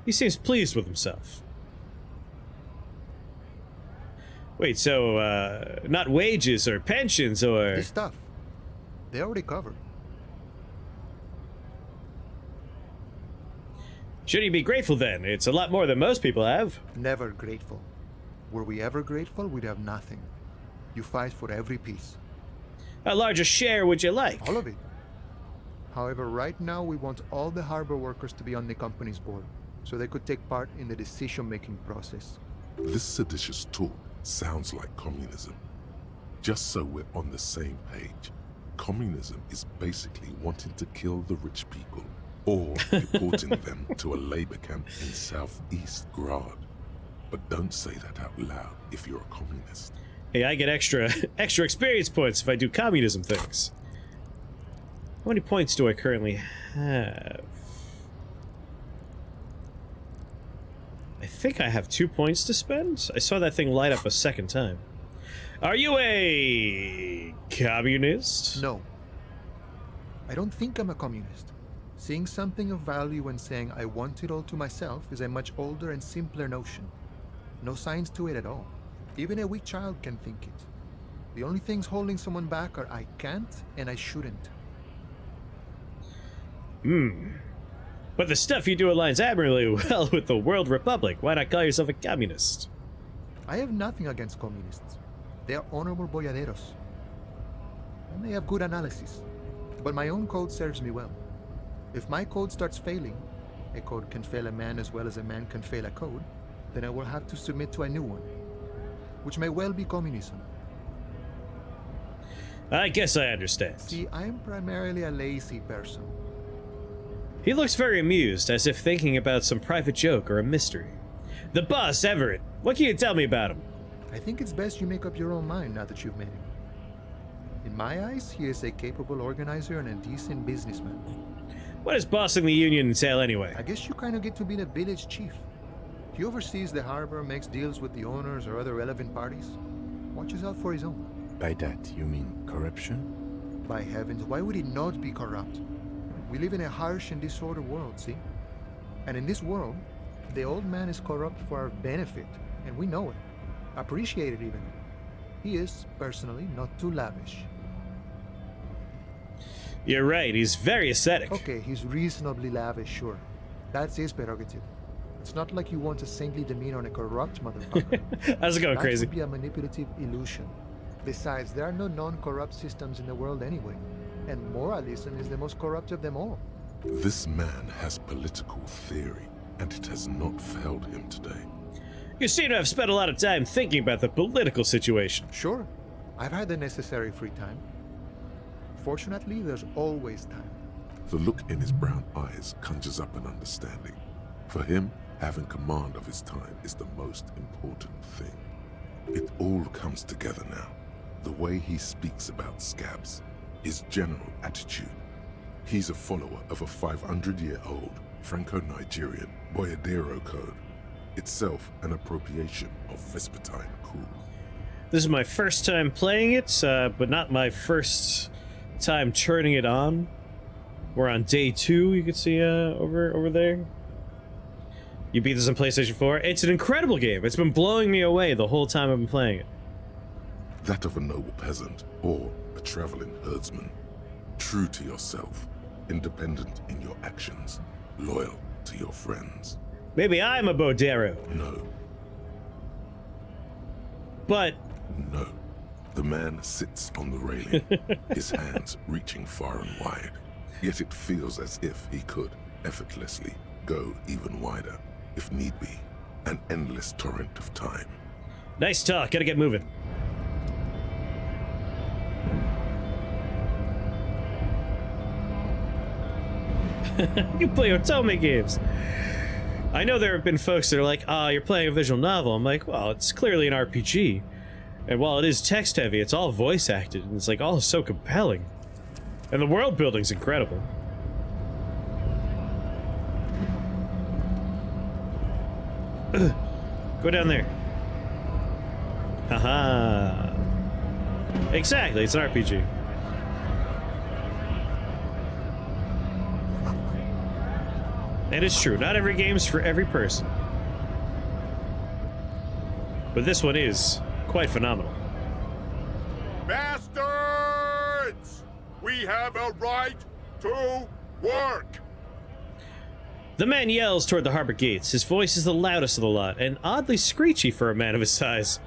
He seems pleased with himself. Wait, so, not wages or pensions or... This stuff. They already covered. Should he be grateful then? It's a lot more than most people have. Never grateful. Were we ever grateful, we'd have nothing. You fight for every piece. How large a share would you like? All of it. However, right now we want all the harbor workers to be on the company's board, so they could take part in the decision-making process. This seditious talk sounds like communism. Just so we're on the same page, communism is basically wanting to kill the rich people or deporting them to a labor camp in southeast Grad. But don't say that out loud if you're a communist. Hey, I get extra experience points if I do communism things. How many points do I currently have? I think I have 2 points to spend. I saw that thing light up a second time. Are you a communist? No. I don't think I'm a communist. Seeing something of value and saying I want it all to myself is a much older and simpler notion. No science to it at all. Even a weak child can think it. The only things holding someone back are I can't and I shouldn't. But the stuff you do aligns admirably well with the World Republic. Why not call yourself a communist? I have nothing against communists. They are honorable boyaderos. and they have good analysis. But my own code serves me well. If my code starts failing, a code can fail a man as well as a man can fail a code, then I will have to submit to a new one, which may well be communism. I guess I understand. See, I am primarily a lazy person. He looks very amused, as if thinking about some private joke or a mystery. The boss, Everett. What can you tell me about him? I think it's best you make up your own mind now that you've met him. In my eyes, he is a capable organizer and a decent businessman. What does bossing the union entail anyway? I guess you kind of get to be the village chief. He oversees the harbor, makes deals with the owners or other relevant parties, watches out for his own. By that, you mean corruption? By heavens, why would he not be corrupt? We live in a harsh and disordered world, see? And in this world, the old man is corrupt for our benefit, and we know it. Appreciate it even. He is, personally, not too lavish. You're right, he's very ascetic. Okay, he's reasonably lavish, sure. That's his prerogative. It's not like you want a saintly demeanor on a corrupt motherfucker. How's it going, That crazy? would be a manipulative illusion. Besides, there are no non-corrupt systems in the world anyway, and moralism is the most corrupt of them all. This man has political theory, and it has not failed him today. You seem to have spent a lot of time thinking about the political situation. Sure, I've had the necessary free time. Fortunately, there's always time. The look in his brown eyes conjures up an understanding. For him, having command of his time is the most important thing. It all comes together now. The way he speaks about scabs, his general attitude. He's a follower of a 500-year-old Franco-Nigerian Boyadero code, itself an appropriation of Vespertine cool. This is my first time playing it, but not my first time turning it on. We're on day 2, you can see over there. You beat this on PlayStation 4. It's an incredible game. It's been blowing me away the whole time I've been playing it. That of a noble peasant or a traveling herdsman. True to yourself, independent in your actions, loyal to your friends. Maybe I'm a Bodero, No, but no. The man sits on the railing, his hands reaching far and wide. Yet it feels as if he could effortlessly go even wider, if need be. An endless torrent of time. nice talk. Gotta get moving. You play Otome games. I know there have been folks that are like, you're playing a visual novel. I'm like, well, it's clearly an RPG. And while it is text heavy, it's all voice acted. And it's like, oh, so compelling. And the world building's incredible. Go down there. Haha. Exactly, it's an RPG. And it's true, not every game's for every person. But this one is quite phenomenal. Bastards! We have a right to work! The man yells toward the harbor gates. His voice is the loudest of the lot, and oddly screechy for a man of his size.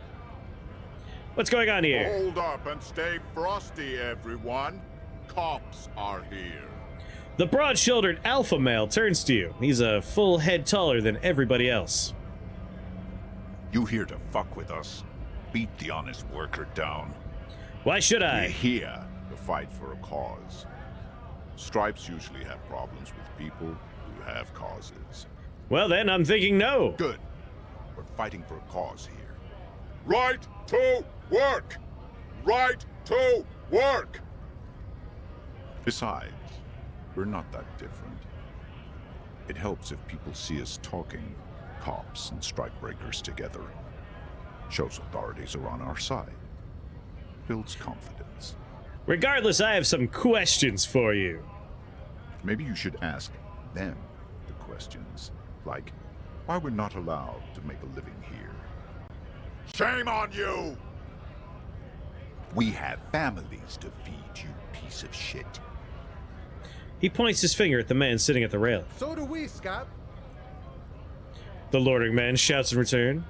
What's going on here? Hold up and stay frosty, everyone. Cops are here. The broad-shouldered alpha male turns to you. He's a full head taller than everybody else. You here to fuck with us? Beat the honest worker down. Why should We're I? here to fight for a cause. Stripes usually have problems with people who have causes. Well then, I'm thinking no. Good. We're fighting for a cause here. Right to work! Right to work! Besides, we're not that different. It helps if people see us talking, cops and strikebreakers together. Shows authorities are on our side. Builds confidence. Regardless, I have some questions for you. Maybe you should ask them the questions, like why we're not allowed to make a living here. Shame on you! We have families to feed, you piece of shit. He points his finger at the man sitting at the rail. So do we, Scott. The lording man shouts in return.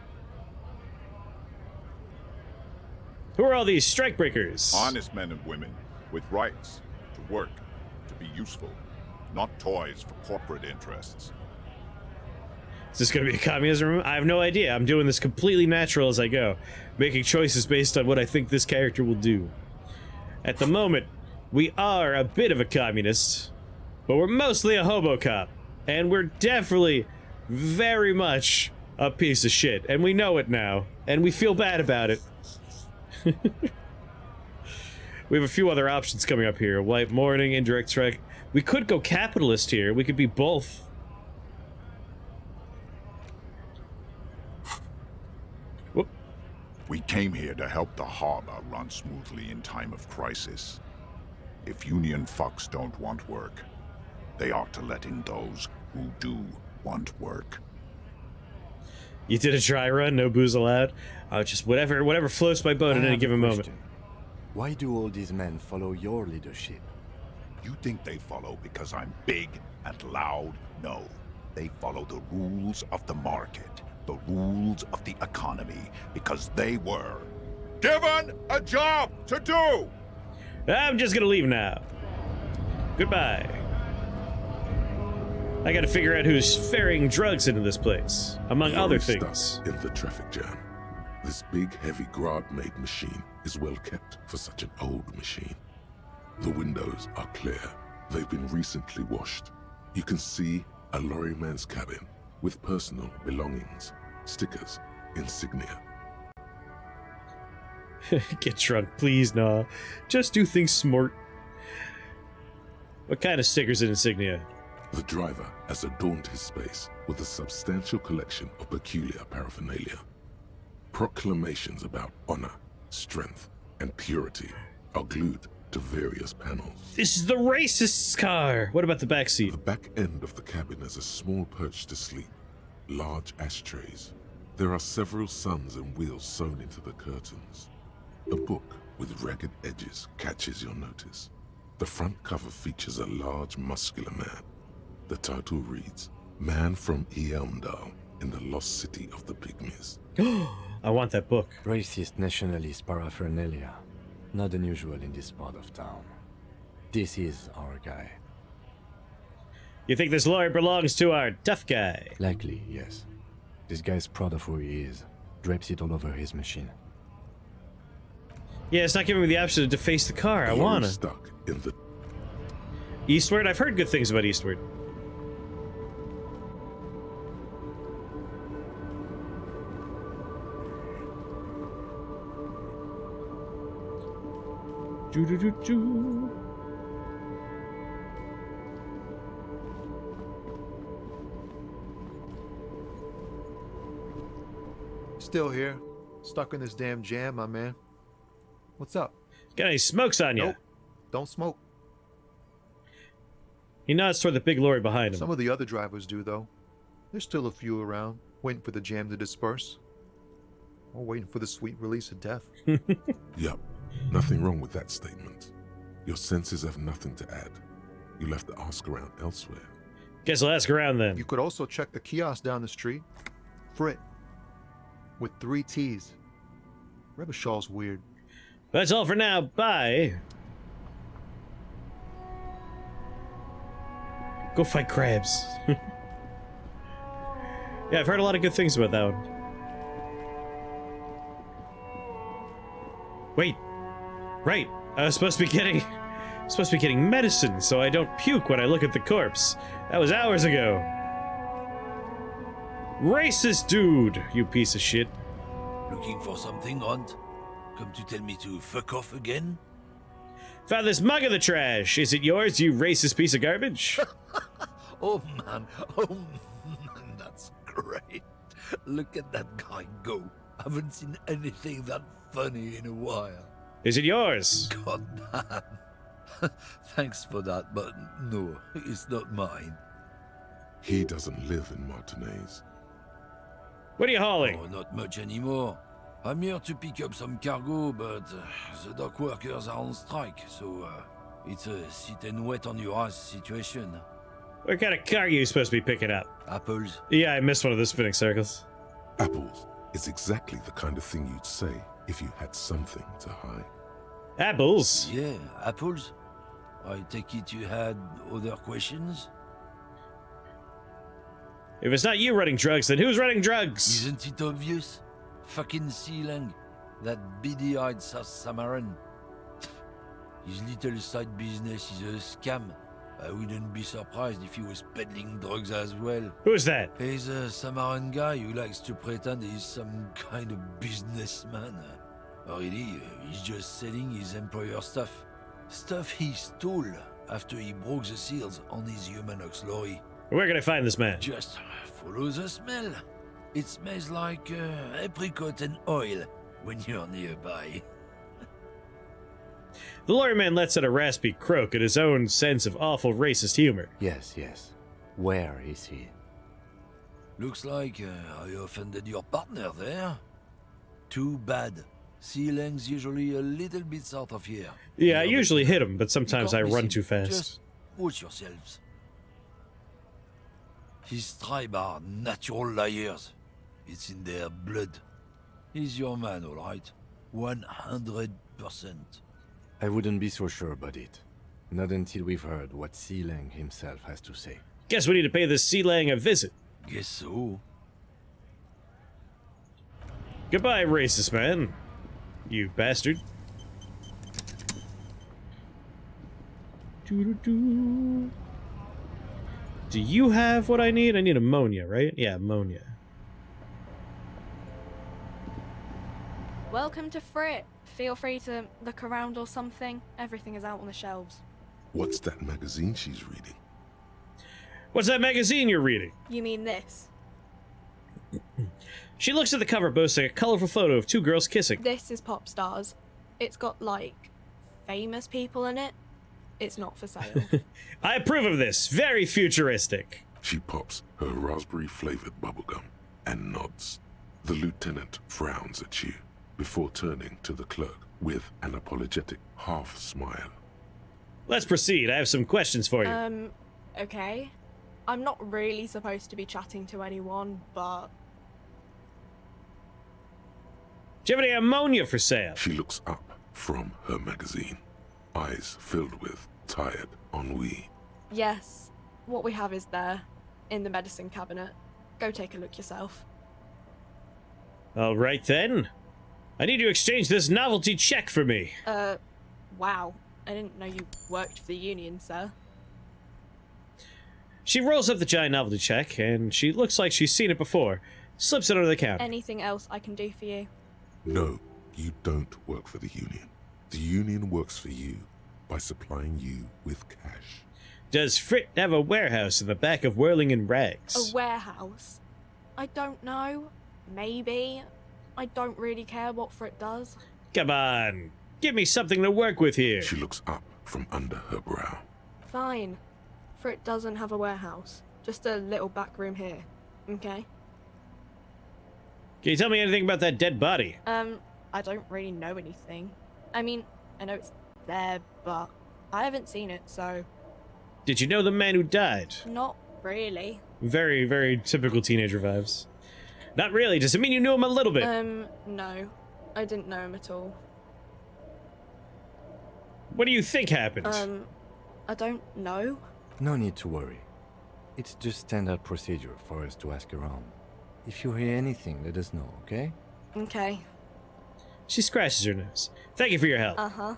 Who are all these strikebreakers? Honest men and women, with rights to work, to be useful, not toys for corporate interests. Is this going to be a communism room? I have no idea. I'm doing this completely natural as I go, making choices based on what I think this character will do. At the moment, we are a bit of a communist, but we're mostly a hobo cop, and we're definitely very much a piece of shit, and we know it now, and we feel bad about it. We have a few other options coming up here. White morning, indirect strike. We could go capitalist here. We could be both. Whoop. We came here to help the harbor run smoothly in time of crisis. If union fucks don't want work, they ought to let in those who do want work. You did a dry run, no booze allowed. Just whatever floats my boat at any given moment. Why do all these men follow your leadership? You think they follow because I'm big and loud? No. They follow the rules of the market, the rules of the economy, because they were given a job to do! I'm just gonna leave now. Goodbye. I gotta figure out who's ferrying drugs into this place, among other things. Stuck in the traffic jam. This big, heavy Grad-made machine is well kept for such an old machine. The windows are clear. They've been recently washed. You can see a lorryman's cabin with personal belongings, stickers, insignia. Get drunk, please, nah. Just do things smart. What kind of stickers and insignia? The driver has adorned his space with a substantial collection of peculiar paraphernalia. Proclamations about honor, strength, and purity are glued to various panels. This is the racist's car! What about the back seat? The back end of the cabin has a small perch to sleep, large ashtrays. There are several suns and wheels sewn into the curtains. A book with ragged edges catches your notice. The front cover features a large, muscular man. The title reads, Man from Eamdal in the Lost City of the Pygmies. I want that book. Racist nationalist paraphernalia. Not unusual in this part of town. This is our guy. You think this lawyer belongs to our tough guy? Likely, yes. This guy's proud of who he is. Drapes it all over his machine. Yeah, it's not giving me the option to deface the car. I You're wanna. stuck in the Eastward? I've heard good things about Eastward. Do-do-do-do. Still here. Stuck in this damn jam, my man. What's up? Got any smokes on you? Nope. Don't smoke. He nods toward the big lorry behind him. Some of the other drivers do, though. There's still a few around, waiting for the jam to disperse. Or waiting for the sweet release of death. Yup, nothing wrong with that statement. Your senses have nothing to add. You'll have to ask around elsewhere. Guess I'll ask around then. You could also check the kiosk down the street. Frit. With 3 T's. Rebishaw's weird. That's all for now. Bye. Go fight crabs. Yeah, I've heard a lot of good things about that one. Wait. Right. I was supposed to be getting medicine so I don't puke when I look at the corpse. That was hours ago. Racist dude, you piece of shit. Looking for something, Hunt? Come to tell me to fuck off again? Found this mug in the trash. Is it yours, you racist piece of garbage? Oh man, that's great. Look at that guy go. Haven't seen anything that funny in a while. Is it yours? God damn. Thanks for that, but no, it's not mine. He doesn't live in Martinez. What are you hauling? Oh, not much anymore. I'm here to pick up some cargo, but the dock workers are on strike, so it's a sit and wait on your ass situation. What kind of car are you supposed to be picking up? Apples? Yeah, I missed one of the spinning circles. Apples is exactly the kind of thing you'd say if you had something to hide. Apples? Yeah, apples. I take it you had other questions? If it's not you running drugs, then who's running drugs? Isn't it obvious? Fucking Sealang. That beady-eyed South Samaran. His little side business is a scam. I wouldn't be surprised if he was peddling drugs as well. Who's that? He's a Samaran guy who likes to pretend he's some kind of businessman. Really, he's just selling his employer stuff. Stuff he stole after he broke the seals on his Humanox lorry. Where can I find this man? Just follow the smell. It smells like apricot and oil when you're nearby. The lawyer man lets out a raspy croak at his own sense of awful racist humor. Yes, yes. Where is he? Looks like I offended your partner there. Too bad. Sealang's usually a little bit south of here. Yeah, I usually hit him, but sometimes I You can't run miss too him. fast. Just watch yourselves. His tribe are natural liars. It's in their blood. He's your man, all right. 100%. I wouldn't be so sure about it. Not until we've heard what Sealang himself has to say. Guess we need to pay this Sealang a visit. Guess so. Goodbye, racist man. You bastard. Doo-doo-doo. Do you have what I need? I need ammonia, right? Yeah, ammonia. Welcome to Frit. Feel free to look around or something. Everything is out on the shelves. What's that magazine she's reading? What's that magazine you're reading? You mean this? She looks at the cover, boasting a colorful photo of two girls kissing. This is Pop Stars. It's got, like, famous people in it. It's not for sale. I approve of this. Very futuristic. She pops her raspberry-flavored bubblegum and nods. The lieutenant frowns at you before turning to the clerk with an apologetic half-smile. Let's proceed. I have some questions for you. Okay. I'm not really supposed to be chatting to anyone, but... Do you have any ammonia for sale? She looks up from her magazine, eyes filled with tired ennui. Yes. What we have is there, in the medicine cabinet. Go take a look yourself. All right, then. I need to exchange this novelty check for me. Wow. I didn't know you worked for the union, sir. She rolls up the giant novelty check, and she looks like she's seen it before. Slips it under the counter. Anything else I can do for you? No, you don't work for the union. The union works for you by supplying you with cash. Does Frit have a warehouse in the back of Whirling in Rags? A warehouse? I don't know. Maybe. I don't really care what Frit does. Come on. Give me something to work with here. She looks up from under her brow. Fine. Frit doesn't have a warehouse. Just a little back room here. Okay? Can you tell me anything about that dead body? I don't really know anything. I mean, I know it's there, but I haven't seen it, so... Did you know the man who died? Not really. Very, very typical teenager vibes. Not really. Does it mean you knew him a little bit? No. I didn't know him at all. What do you think happened? I don't know. No need to worry. It's just standard procedure for us to ask around. If you hear anything, let us know, okay? Okay. She scratches her nose. Thank you for your help. Uh-huh.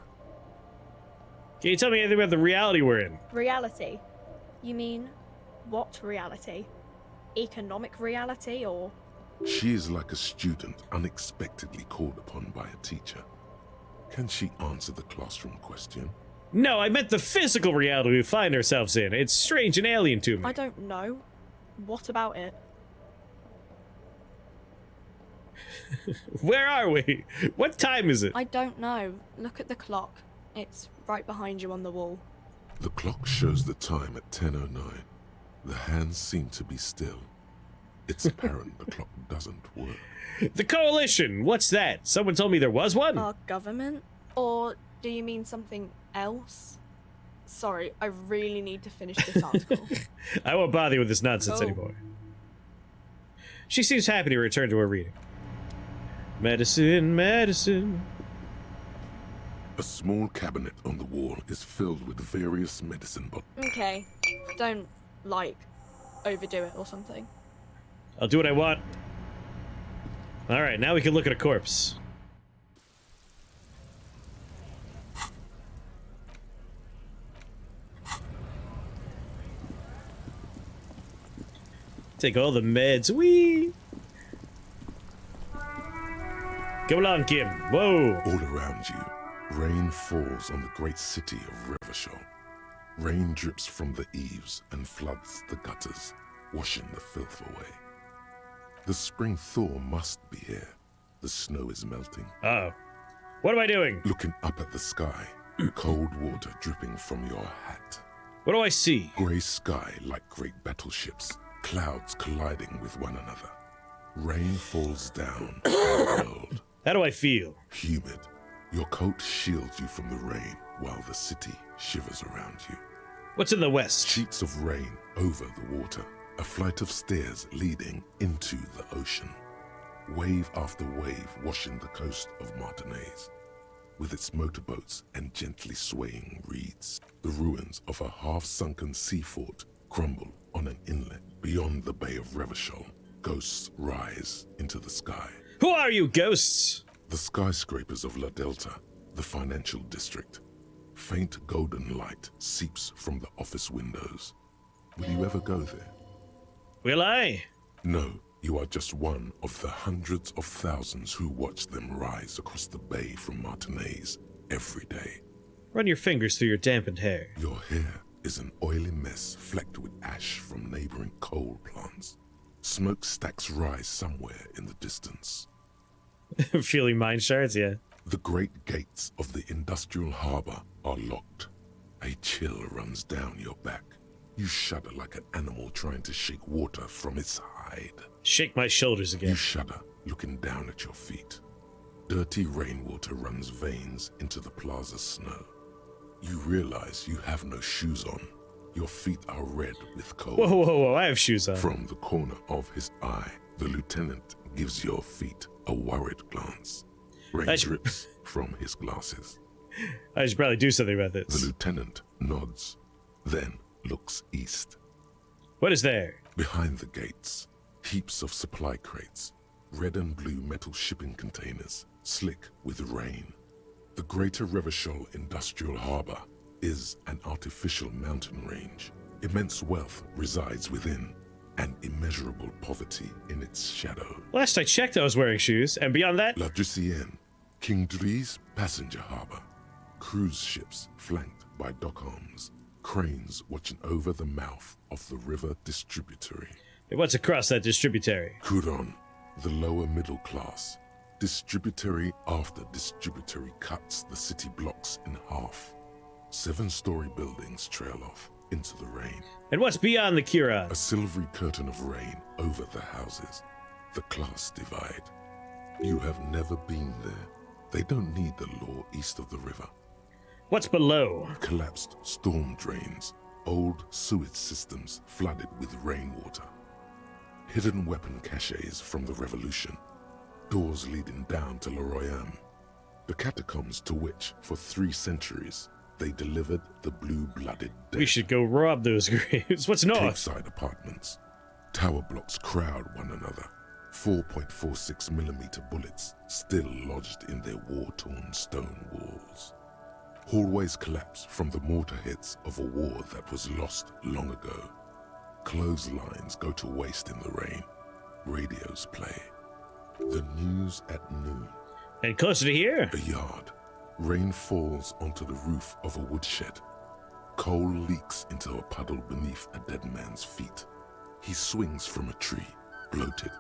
Can you tell me anything about the reality we're in? Reality? You mean, what reality? Economic reality, or...? She is like a student unexpectedly called upon by a teacher. Can she answer the classroom question? No, I meant the physical reality we find ourselves in. It's strange and alien to me. I don't know. What about it? Where are we? What time is it? I don't know. Look at the clock. It's right behind you on the wall. The clock shows the time at 10:09. The hands seem to be still. It's apparent the clock doesn't work. The Coalition! What's that? Someone told me there was one? Our government? Or do you mean something else? Sorry, I really need to finish this article. I won't bother you with this nonsense Oh. anymore. She seems happy to return to her reading. Medicine, medicine. A small cabinet on the wall is filled with various medicine bottles. Okay. Don't, like, overdo it or something. I'll do what I want. Alright, now we can look at a corpse. Take all the meds. Whee! Come along, Kim. Whoa! All around you, rain falls on the great city of Revachol. Rain drips from the eaves and floods the gutters, washing the filth away. The spring thaw must be here. The snow is melting. Uh-oh. What am I doing? Looking up at the sky, cold water dripping from your hat. What do I see? Grey sky like great battleships, clouds colliding with one another. Rain falls down on the world. How do I feel? Humid. Your coat shields you from the rain while the city shivers around you. What's in the west? Sheets of rain over the water. A flight of stairs leading into the ocean. Wave after wave washing the coast of Martinaise. With its motorboats and gently swaying reeds. The ruins of a half-sunken sea fort crumble on an inlet beyond the Bay of Revachol. Ghosts rise into the sky. Who are you, ghosts? The skyscrapers of La Delta, the financial district. Faint golden light seeps from the office windows. Will you ever go there? Will I? No, you are just one of the hundreds of thousands who watch them rise across the bay from Martinaise every day. Run your fingers through your dampened hair. Your hair is an oily mess flecked with ash from neighboring coal plants. Smokestacks rise somewhere in the distance. Feeling mine shards, yeah. The great gates of the industrial harbor are locked. A chill runs down your back. You shudder like an animal trying to shake water from its hide. Shake my shoulders again. You shudder, looking down at your feet. Dirty rainwater runs veins into the plaza's snow. You realize you have no shoes on. Your feet are red with cold. Whoa, whoa, whoa, I have shoes on. From the corner of his eye, the lieutenant gives your feet a worried glance. Rain drips from his glasses. I should probably do something about this. The lieutenant nods, then looks east. What is there? Behind the gates, heaps of supply crates, red and blue metal shipping containers, slick with rain. The Greater Revachol Industrial Harbor is an artificial mountain range. Immense wealth resides within, and immeasurable poverty in its shadow. Last I checked, I was wearing shoes, and beyond that... La Drusienne, King Dries passenger harbor. Cruise ships flanked by dock arms. Cranes watching over the mouth of the river distributary. Hey, what's across that distributary? Couron, the lower middle class. Distributary after distributary cuts the city blocks in half. 7-story buildings trail off into the rain. And what's beyond the Curon? A silvery curtain of rain over the houses. The class divide. You have never been there. They don't need the law east of the river. What's below? Collapsed storm drains. Old sewage systems flooded with rainwater. Hidden weapon caches from the revolution. Doors leading down to Le Royaume. The catacombs to which, for 3 centuries, they delivered the blue-blooded dead. We should go rob those graves. What's north? Caveside apartments. Tower blocks crowd one another. 4.46mm bullets still lodged in their war-torn stone walls. Hallways collapse from the mortar hits of a war that was lost long ago. Clotheslines go to waste in the rain. Radios play. The news at noon. And closer to here? A yard. Rain falls onto the roof of a woodshed. Coal leaks into a puddle beneath a dead man's feet. He swings from a tree, bloated.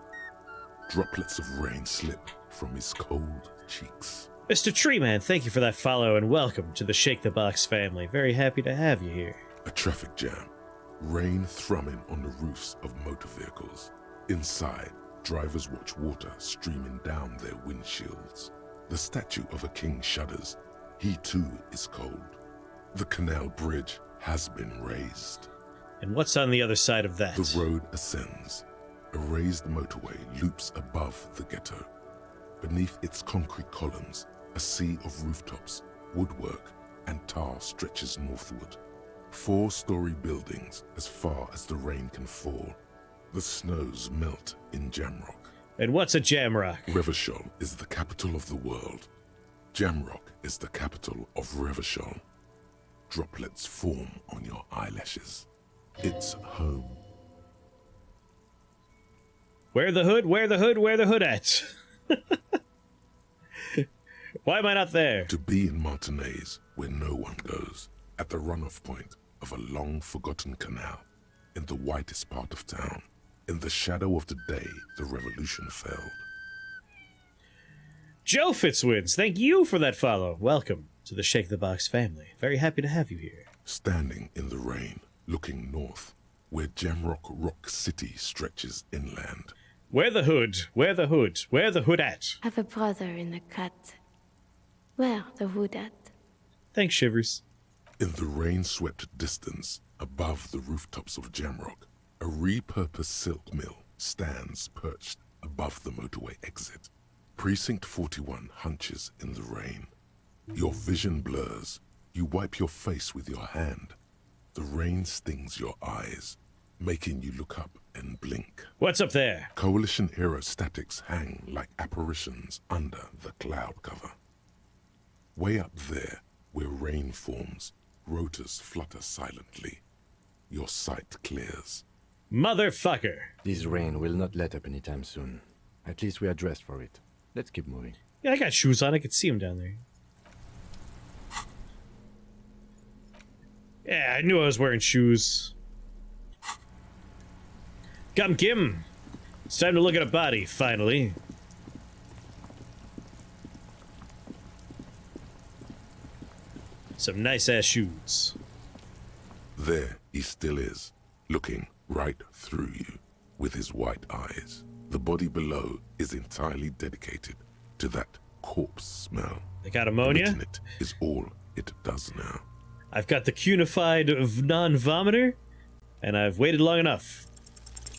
Droplets of rain slip from his cold cheeks. Mr. Treeman, thank you for that follow and welcome to the Shake the Box family. Very happy to have you here. A traffic jam. Rain thrumming on the roofs of motor vehicles. Inside, drivers watch water streaming down their windshields. The statue of a king shudders. He too is cold. The canal bridge has been raised. And what's on the other side of that? The road ascends. A raised motorway loops above the ghetto. Beneath its concrete columns, a sea of rooftops, woodwork, and tar stretches northward. 4-story buildings as far as the rain can fall. The snows melt in Jamrock. And what's a Jamrock? Revachol is the capital of the world. Jamrock is the capital of Revachol. Droplets form on your eyelashes. It's home. Where the hood? Where the hood? Where the hood at? Why am I not there? To be in Martinez, where no one goes, at the runoff point of a long-forgotten canal, in the whitest part of town, in the shadow of the day the revolution failed. Joe Fitzwins, thank you for that follow. Welcome to the Shake the Box family. Very happy to have you here. Standing in the rain, looking north, where Jamrock Rock City stretches inland. Where the hood? Where the hood? Where the hood at? I have a brother in the cut. Where the hood at? Thanks, Shivers. In the rain-swept distance, above the rooftops of Jamrock, a repurposed silk mill stands perched above the motorway exit. Precinct 41 hunches in the rain. Your vision blurs. You wipe your face with your hand. The rain stings your eyes, making you look up and blink. What's up there? Coalition aerostatics hang like apparitions under the cloud cover. Way up there, where rain forms, rotors flutter silently. Your sight clears. Motherfucker! This rain will not let up anytime soon. At least we are dressed for it. Let's keep moving. Yeah, I got shoes on. I could see him down there. Yeah, I knew I was wearing shoes. Come, Kim. It's time to look at a body, finally. Some nice-ass shoes. There he still is, looking right through you with his white eyes. The body below is entirely dedicated to that corpse smell. They got ammonia? Written it is all it does now. I've got the cunified non-vomiter, and I've waited long enough.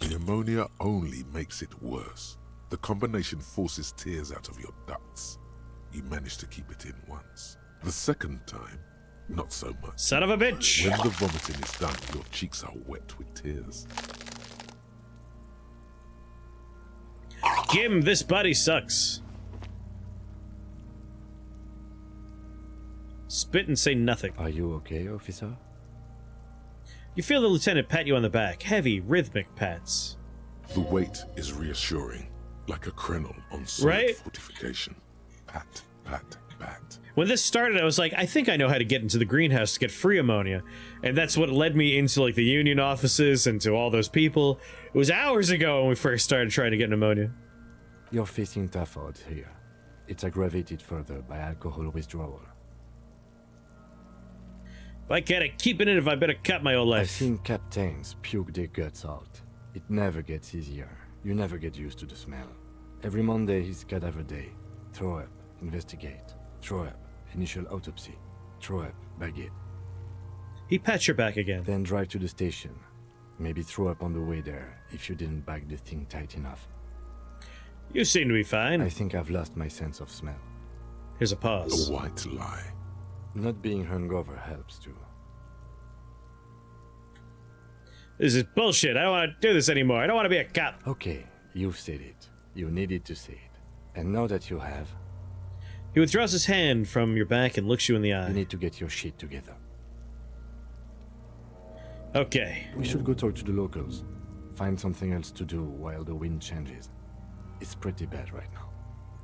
The ammonia only makes it worse. The combination forces tears out of your ducts. You manage to keep it in once. The second time, not so much. Son of a bitch! When the vomiting is done, your cheeks are wet with tears. Kim, this body sucks. Spit and say nothing. Are you okay, officer? You feel the lieutenant pat you on the back. Heavy, rhythmic pats. The weight is reassuring, like a crenel on solid Right? fortification. Pat, pat, pat. When this started, I was like, I think I know how to get into the greenhouse to get free ammonia. And that's what led me into, like, the union offices and to all those people. It was hours ago when we first started trying to get pneumonia. You're facing tough odds here. It's aggravated further by alcohol withdrawal. Why can't I keep it in if I better cut my whole I've life? seen captains puke their guts out. It never gets easier. You never get used to the smell. Every Monday is cadaver day. Throw up, investigate. Throw up, initial autopsy. Throw up, bag it. He pats your back again. Then drive to the station. Maybe throw up on the way there if you didn't bag the thing tight enough. You seem to be fine. I think I've lost my sense of smell. Here's a pause. A white lie. Not being hungover helps too. This is bullshit. I don't want to do this anymore. I don't want to be a cop. Okay, you've said it. You needed to say it. And now that you have, He withdraws his hand from your back and looks you in the you eye. need to get your shit together. Okay. We should go talk to the locals. Find something else to do while the wind changes. It's pretty bad right now.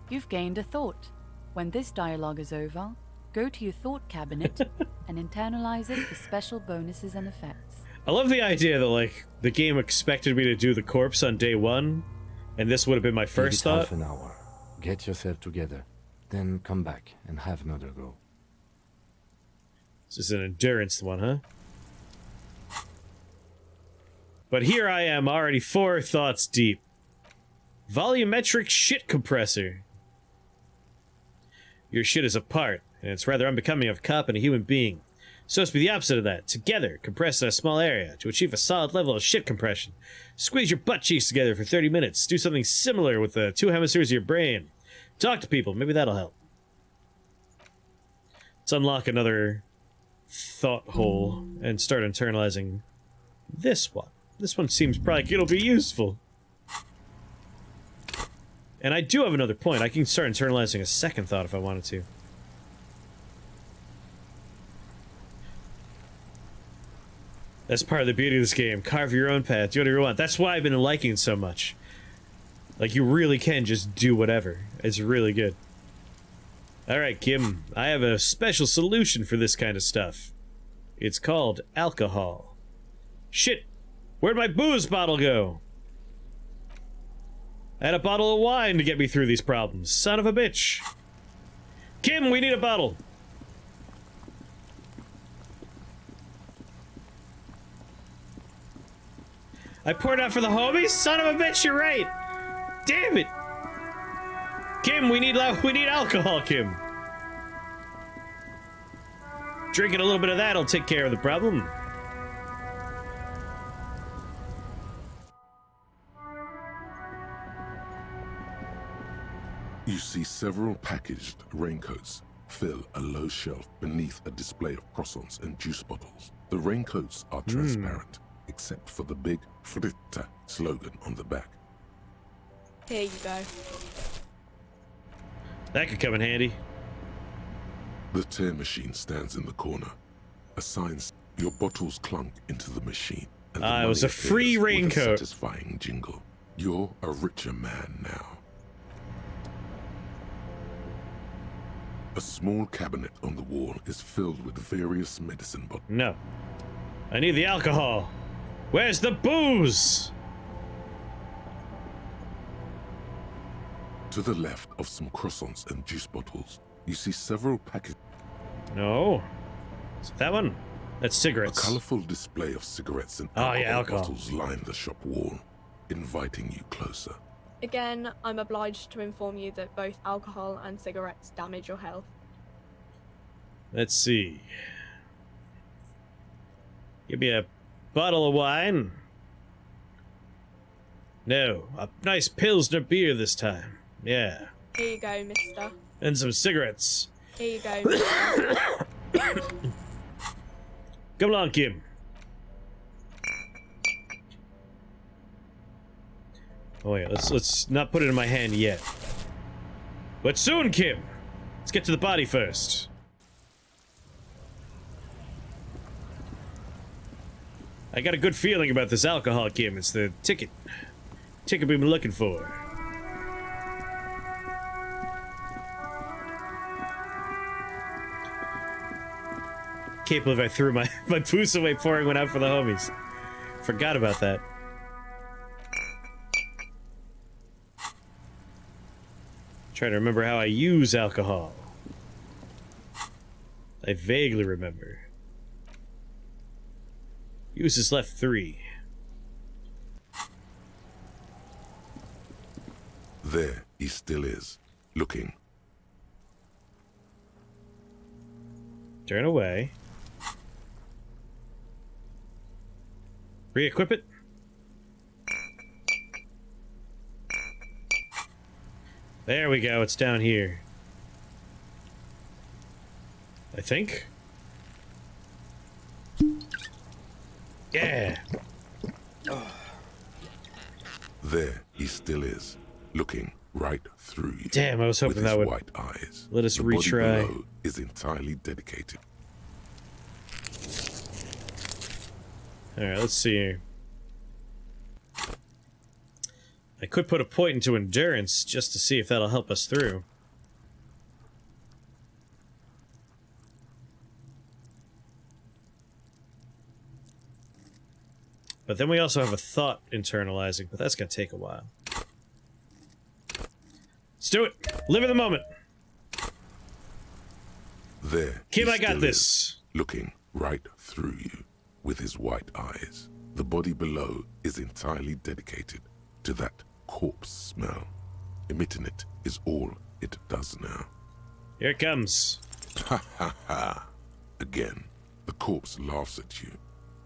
You've gained a thought. When this dialogue is over, go to your thought cabinet and internalize it for special bonuses and effects. I love the idea that, like, the game expected me to do the corpse on day one, and this would have been my first Give it thought. half an hour. Get yourself together. Then come back and have another go. This is an endurance one, huh? But here I am, already 4 thoughts deep. Volumetric shit compressor. Your shit is apart, and it's rather unbecoming of a cop and a human being. So it's to be the opposite of that. Together, compressed in a small area to achieve a solid level of shit compression. Squeeze your butt cheeks together for 30 minutes. Do something similar with the 2 hemispheres of your brain. Talk to people, maybe that'll help. Let's unlock another thought hole and start internalizing this one. This one seems like it'll be useful. And I do have another point. I can start internalizing a second thought if I wanted to. That's part of the beauty of this game. Carve your own path. Do whatever you want. That's why I've been liking it so much. Like, you really can just do whatever. It's really good. Alright, Kim. I have a special solution for this kind of stuff. It's called alcohol. Shit! Where'd my booze bottle go? I had a bottle of wine to get me through these problems. Son of a bitch. Kim, we need a bottle. I poured out for the homies? Son of a bitch, you're right. Damn it. Kim, we need alcohol, Kim. Drinking a little bit of that'll take care of the problem. You see several packaged raincoats fill a low shelf beneath a display of croissants and juice bottles. The raincoats are transparent, except for the big Fritta slogan on the back. Here you go. That could come in handy. The tear machine stands in the corner. A sign says your bottles clunk into the machine. And It was a free raincoat. With a satisfying jingle. You're a richer man now. A small cabinet on the wall is filled with various medicine bottles. No. I need the alcohol. Where's the booze? To the left of some croissants and juice bottles, you see several packets. No. Is it that one? That's cigarettes. A colorful display of cigarettes and alcohol bottles line the shop wall, inviting you closer. Again, I'm obliged to inform you that both alcohol and cigarettes damage your health. Let's see. Give me a bottle of wine. No, a nice Pilsner beer this time. Yeah. Here you go, mister. And some cigarettes. Here you go, mister. Come along, Kim. Oh yeah, let's not put it in my hand yet. But soon, Kim. Let's get to the body first. I got a good feeling about this alcohol, Kim. It's the ticket. Ticket we've been looking for. Can't believe I threw my booze away pouring one out for the homies. Forgot about that. Trying to remember how I use alcohol. I vaguely remember. Uses left 3. There he still is, looking. Turn away. Re-equip it. There we go, it's down here. I think. Yeah. There he still is, looking right through you. Damn, I was hoping with that his would white eyes. let us the body retry. below is entirely dedicated. Alright, let's see here. I could put a point into endurance just to see if that'll help us through. But then we also have a thought internalizing, but that's gonna take a while. Let's do it! Live in the moment! There Kim, he I got still this. is, looking right through you with his white eyes. The body below is entirely dedicated to that corpse smell. Emitting it is all it does now. Here it comes. Ha ha ha. Again, the corpse laughs at you,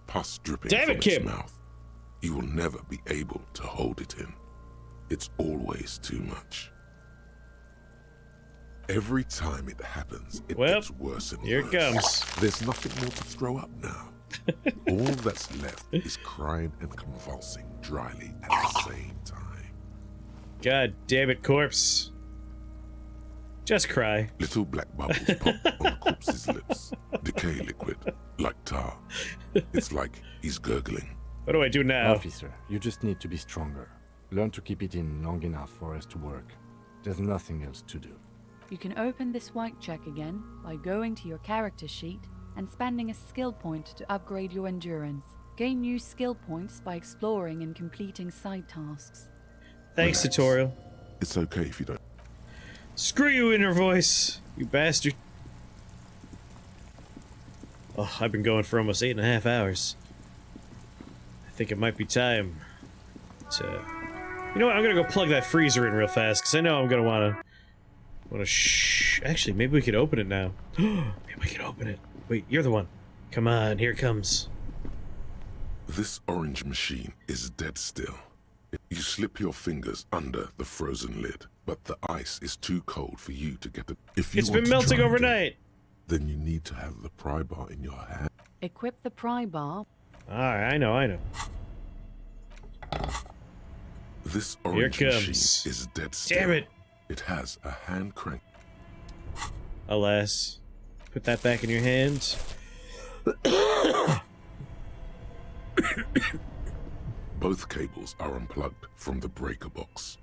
pus dripping Damn from it, its Kim. mouth. You will never be able to hold it in. It's always too much. Every time it happens, it Well, gets worse and here worse. it comes. There's nothing more to throw up now. All that's left is crying and convulsing dryly at the same time. God damn it, corpse. Just cry. Little black bubbles pop on the corpse's lips. Decay liquid, like tar. It's like he's gurgling. What do I do now? Officer, you just need to be stronger. Learn to keep it in long enough for us to work. There's nothing else to do. You can open this white check again by going to your character sheet and spending a skill point to upgrade your endurance. Gain new skill points by exploring and completing side tasks. Thanks, tutorial. It's okay if you don't. Screw you, inner voice, you bastard. Oh, I've been going for almost 8.5 hours. I think it might be time to... You know what, I'm gonna go plug that freezer in real fast, because I know I'm gonna wanna Actually, maybe we could open it now. Maybe we could open it. Wait, you're the one. Come on, here it comes. This orange machine is dead still. You slip your fingers under the frozen lid, but the ice is too cold for you to get it. If you It's want been to melting try overnight. again, then you need to have the pry bar in your hand. Equip the pry bar. Alright, I know. This Here orange it machine comes. is dead still. Damn it. It has a hand crank. Alas. Put that back in your hands. Both cables are unplugged from the breaker box.